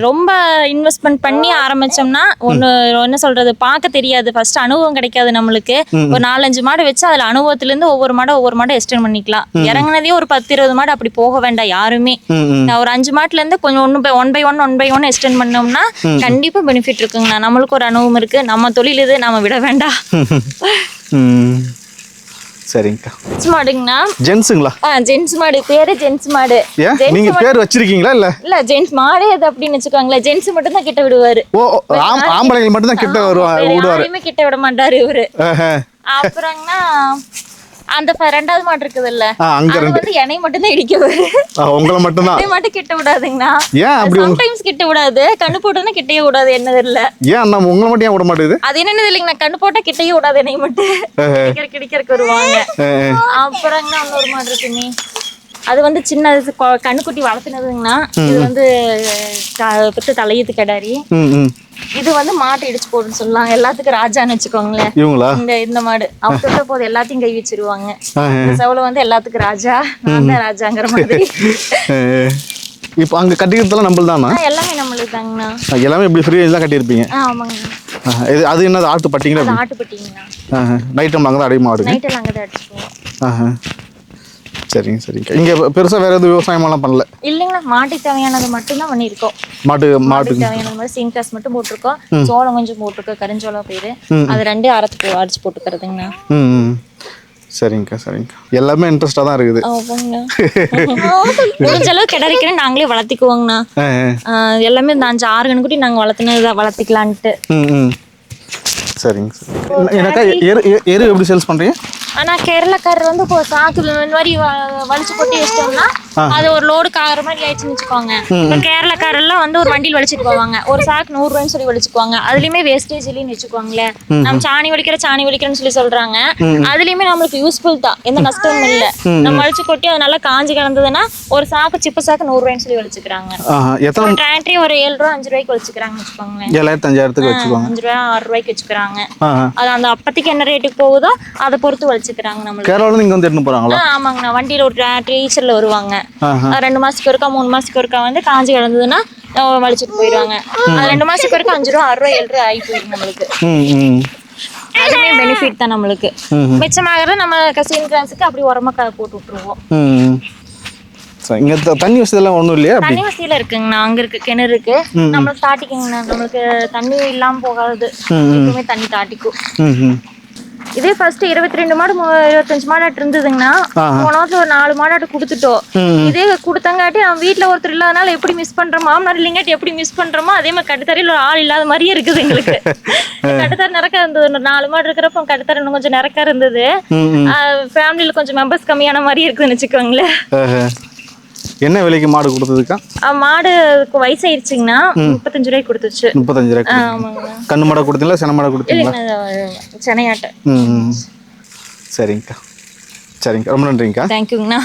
ரொம்ப இன்வெஸ்ட்மெண்ட் பண்ணி ஆரம்பிச்சோம்னா ஒண்ணு என்ன சொல்றது பார்க்க தெரியாது, ஃபர்ஸ்ட் அனுபவம் கிடைக்காது நம்மளுக்கு. ஒரு 4-5 மாடு வச்சு அதுல அனுபவத்துல இருந்து ஒவ்வொரு மாடு எக்ஸ்டெண்ட் பண்ணிக்கலாம். இறங்குனதே ஒரு 10-20 மாடு அப்படி போக வேண்டாம் யாருமே. ஒரு 5 மாட்டுல இருந்து கொஞ்சம் ஒன் பை ஒன் எக்ஸ்டெண்ட் பண்ணோம்னா கண்டிப்பா பெனிஃபிட் இருக்குங்கண்ணா. நம்மளுக்கு ஒரு அனுபவம் இருக்கு, நம்ம தொழில் இது, நம்ம விட வேண்டாம். சரிங்கக்கா. ஜென்ஸ் மாடுங்கண்ணா. ஜென்ஸுங்களா? ஜென்ஸ் மாடு, பேரு ஜென்ஸ் மாடு. நீங்க பேர் வச்சிருக்கீங்களா? இல்ல ஜென்ஸ் மாடே அது அப்படின்னு வச்சுக்கோங்களேன். ஜென்ஸ் மட்டும் தான் கிட்ட விடுவாரு. ஆம்பளைங்க மட்டும் தான் கிட்ட விடுவாரு. யாரையுமே கிட்ட விட மாட்டாரு இவரு. அப்புறம்னா அந்த 2வது மாடு இருக்குது இல்ல, அங்க வந்து என்னை மட்டும் தான் இடிக்குவாரு. உங்களை மட்டும் தான் மட்டும் கிட்ட விடாதுங்கண்ணா. ஏன் அப்படி? சம்டைம்ஸ் கிட்ட விடாது, கண்ணு போட்டா கிட்டயே விடாது. என்னது இல்ல, ஏன் நம்ம உங்களை மட்டும் ஏன் விட மாட்டேங்குது? அது என்னன்னு இல்லைங்கண்ணா, கண்ணு போட்டா கிட்டயே விடாது, என்னை மட்டும் கிடிக்கிறக்கு வருவாங்க. அப்புறம்னா இன்னொரு மாடு இருக்குமே, அது வந்து சின்ன கண்ணுக்குட்டி வளர்த்துனதுங்கண்ணா. இது வந்து தலையத்து கிடாரி. இது வந்து மாட்டை இடிச்சு போடுன்னு சொல்லலாம். எல்லாத்துக்கும் ராஜான்னு வச்சுக்கோங்களேன். இவங்களா? இந்த மாடு அவங்க போது எல்லாத்தையும் கை வச்சிருவாங்க. செவல வந்து எல்லாத்துக்கும் ராஜா, நான் தான் ராஜாங்கிற மாதிரி. இப்போ அங்க கட்டிக்கிறதெல்லாம் நம்மள தானா? எல்லாமே நம்மளுக்கு தாங்கண்ணா. எல்லாமே இப்படி ஃப்ரீ தான் கட்டியிருப்பீங்க? ஆமாங்கண்ணா. அது என்னது, ஆட்டு பட்டிங்களா? ஆட்டு பட்டிங்கண்ணா. நைட் டைம் அங்கே தான் அடி மாடு? நைட் எல்லாம் அங்கே தான் அடிச்சுப்போம். சரிங்க சரிங்க. இங்க பெருசா வேற எதுவும் விவசாயமெல்லாம் பண்ணல? இல்லைங்களா, மாட்டுக்கு தேவையானது மட்டும் தான் பண்ணியிருக்கோம். மாட்டுக்கு தேவையானது மாதிரி சீன் கிளாஸ் மட்டும் போட்டிருக்கோம். சோளம் கொஞ்சம் போட்டிருக்கோம், கருஞ்சோளம் பயிர். அது 2 அரைச்சு போட்டுக்கிறதுங்கண்ணா. சரிங்கக்கா சரிங்கக்கா. எல்லாமே இன்ட்ரெஸ்டா தான் இருக்குது. முடிஞ்ச அளவு கிடரிக்கிறேன் நாங்களே வளர்த்திக்குவோங்கண்ணா. எல்லாமே இந்த 5-6 கணுக்குட்டி நாங்க வளர்த்திக்கலான்ட்டு. சரிங்க சார். எனக்கா எரு எப்படி சேல்ஸ் பண்றீங்க? ஆனா கேரளக்காரர் வந்து இப்போ சாக்கு இந்த மாதிரி வலிச்சு போட்டு வச்சிட்டோம்னா அது ஒரு லோடுக்கு ஆகிற மாதிரி ஆயிடுச்சுன்னு வச்சுக்கோங்க. இப்போ கேரளக்காரெல்லாம் வந்து ஒரு வண்டியில் வலிச்சுட்டு போவாங்க. ஒரு சாக்கு 100 ரூபாய்ன்னு சொல்லி வலிச்சுக்குவாங்க. அதுலயுமே வேஸ்டேஜ் இல்லைன்னு வச்சுக்கோங்களேன். நம்ம சாணி வலிக்கிறேன்னு சொல்லி சொல்றாங்க. அதுலயுமே நம்மளுக்கு யூஸ்ஃபுல் தான், எந்த நஷ்டமும் இல்லை. நம்ம வலிச்சு கொட்டி அது நல்லா காஞ்சி கிடந்ததுன்னா ஒரு சாக்கு சிப்ப சாக்கு 100 ரூபாய்ன்னு சொல்லி வலிச்சுக்கிறாங்க. டிராக்டரி ஒரு 7 ரூபா 5 ரூபாய்க்கு வச்சுக்கிறாங்க வச்சுக்கோங்களேன். 7,500 வச்சுக்கோங்க. 5 ரூபா 6 ரூபாய்க்கு வச்சுக்கிறாங்க. அது அந்த அப்பத்திக்கு என்ன ரேட்டுக்கு போகுதோ அதை பொறுத்து வலிச்சுக்கிறாங்க. நம்மளுக்கு கேரளால இங்க வந்து எடுத்து போறாங்களா? ஆமாங்கண்ணா. வண்டியில ஒரு டீச்சர்ல வருவாங்க. 2 மாசத்துக்கு ஒருக்கா 3 மாசத்துக்கு ஒருக்கா வந்து காஞ்சி கிடந்ததுன்னா வலிச்சுட்டு போயிடுவாங்க. 2 மாசத்துக்கு ஒருக்கா 5 ரூபா 6 ரூபா 7 ரூபா ஆகி போயிடும் நம்மளுக்கு. அதுமே பெனிஃபிட் தான் நம்மளுக்கு. மிச்சமாகற நம்ம கசீன் கிளாஸுக்கு அப்படி உரமா போட்டு விட்டுருவோம். இங்க தண்ணி வசதி எல்லாம் ஒண்ணும் இல்லையா? தண்ணி வசதியில இருக்குங்கண்ணா. அங்க இருக்கு கிணறு இருக்கு. நம்மளுக்கு தாட்டிக்குங்கண்ணா. நம்மளுக்கு தண்ணி இல்லாம போகாது, எப்பவுமே தண்ணி தாட்டிக்கும். இதே ஃபர்ஸ்ட் 22 மாடு 25 மாடாட்டு இருந்ததுங்கன்னா போன வாரத்துல ஒரு 4 மாடாட்டு கொடுத்துட்டோம். இதே கொடுத்தங்காட்டி அவன் வீட்டுல ஒருத்தர் இல்லாதனால எப்படி மிஸ் பண்றோமோ, மாமனார் இல்லைங்காட்டி எப்படி மிஸ் பண்றோமோ அதே மாதிரி கட்டுத்தரையில ஒரு ஆள் இல்லாத மாதிரியே இருக்குது எங்களுக்கு. கட்டுத்தரை நிறக்க இருந்தது. 4 மாடு இருக்கிறப்ப கட்டுத்தரை இன்னும் கொஞ்சம் நிறக்க இருந்தது. ஃபேமிலியில கொஞ்சம் மெம்பர்ஸ் கம்மியான மாதிரி இருக்குதுன்னு வச்சுக்கோங்களேன். என்ன விலைக்கு மாடு கொடுத்ததுக்கா? மாடு வயசாயிருச்சுங்கண்ணா. 35 ரூபாய்க்கு கொடுத்துச்சு. 35 ரூபாய்க்கு. ஆமாங்க. கண்ணு மாடை கொடுத்தீங்களா சென மாடை கொடுத்தீங்களா? செனையாட்டை. சரிங்கக்கா சரிங்கக்கா. ரொம்ப நன்றிங்கக்கா. தேங்க்யூங்கண்ணா.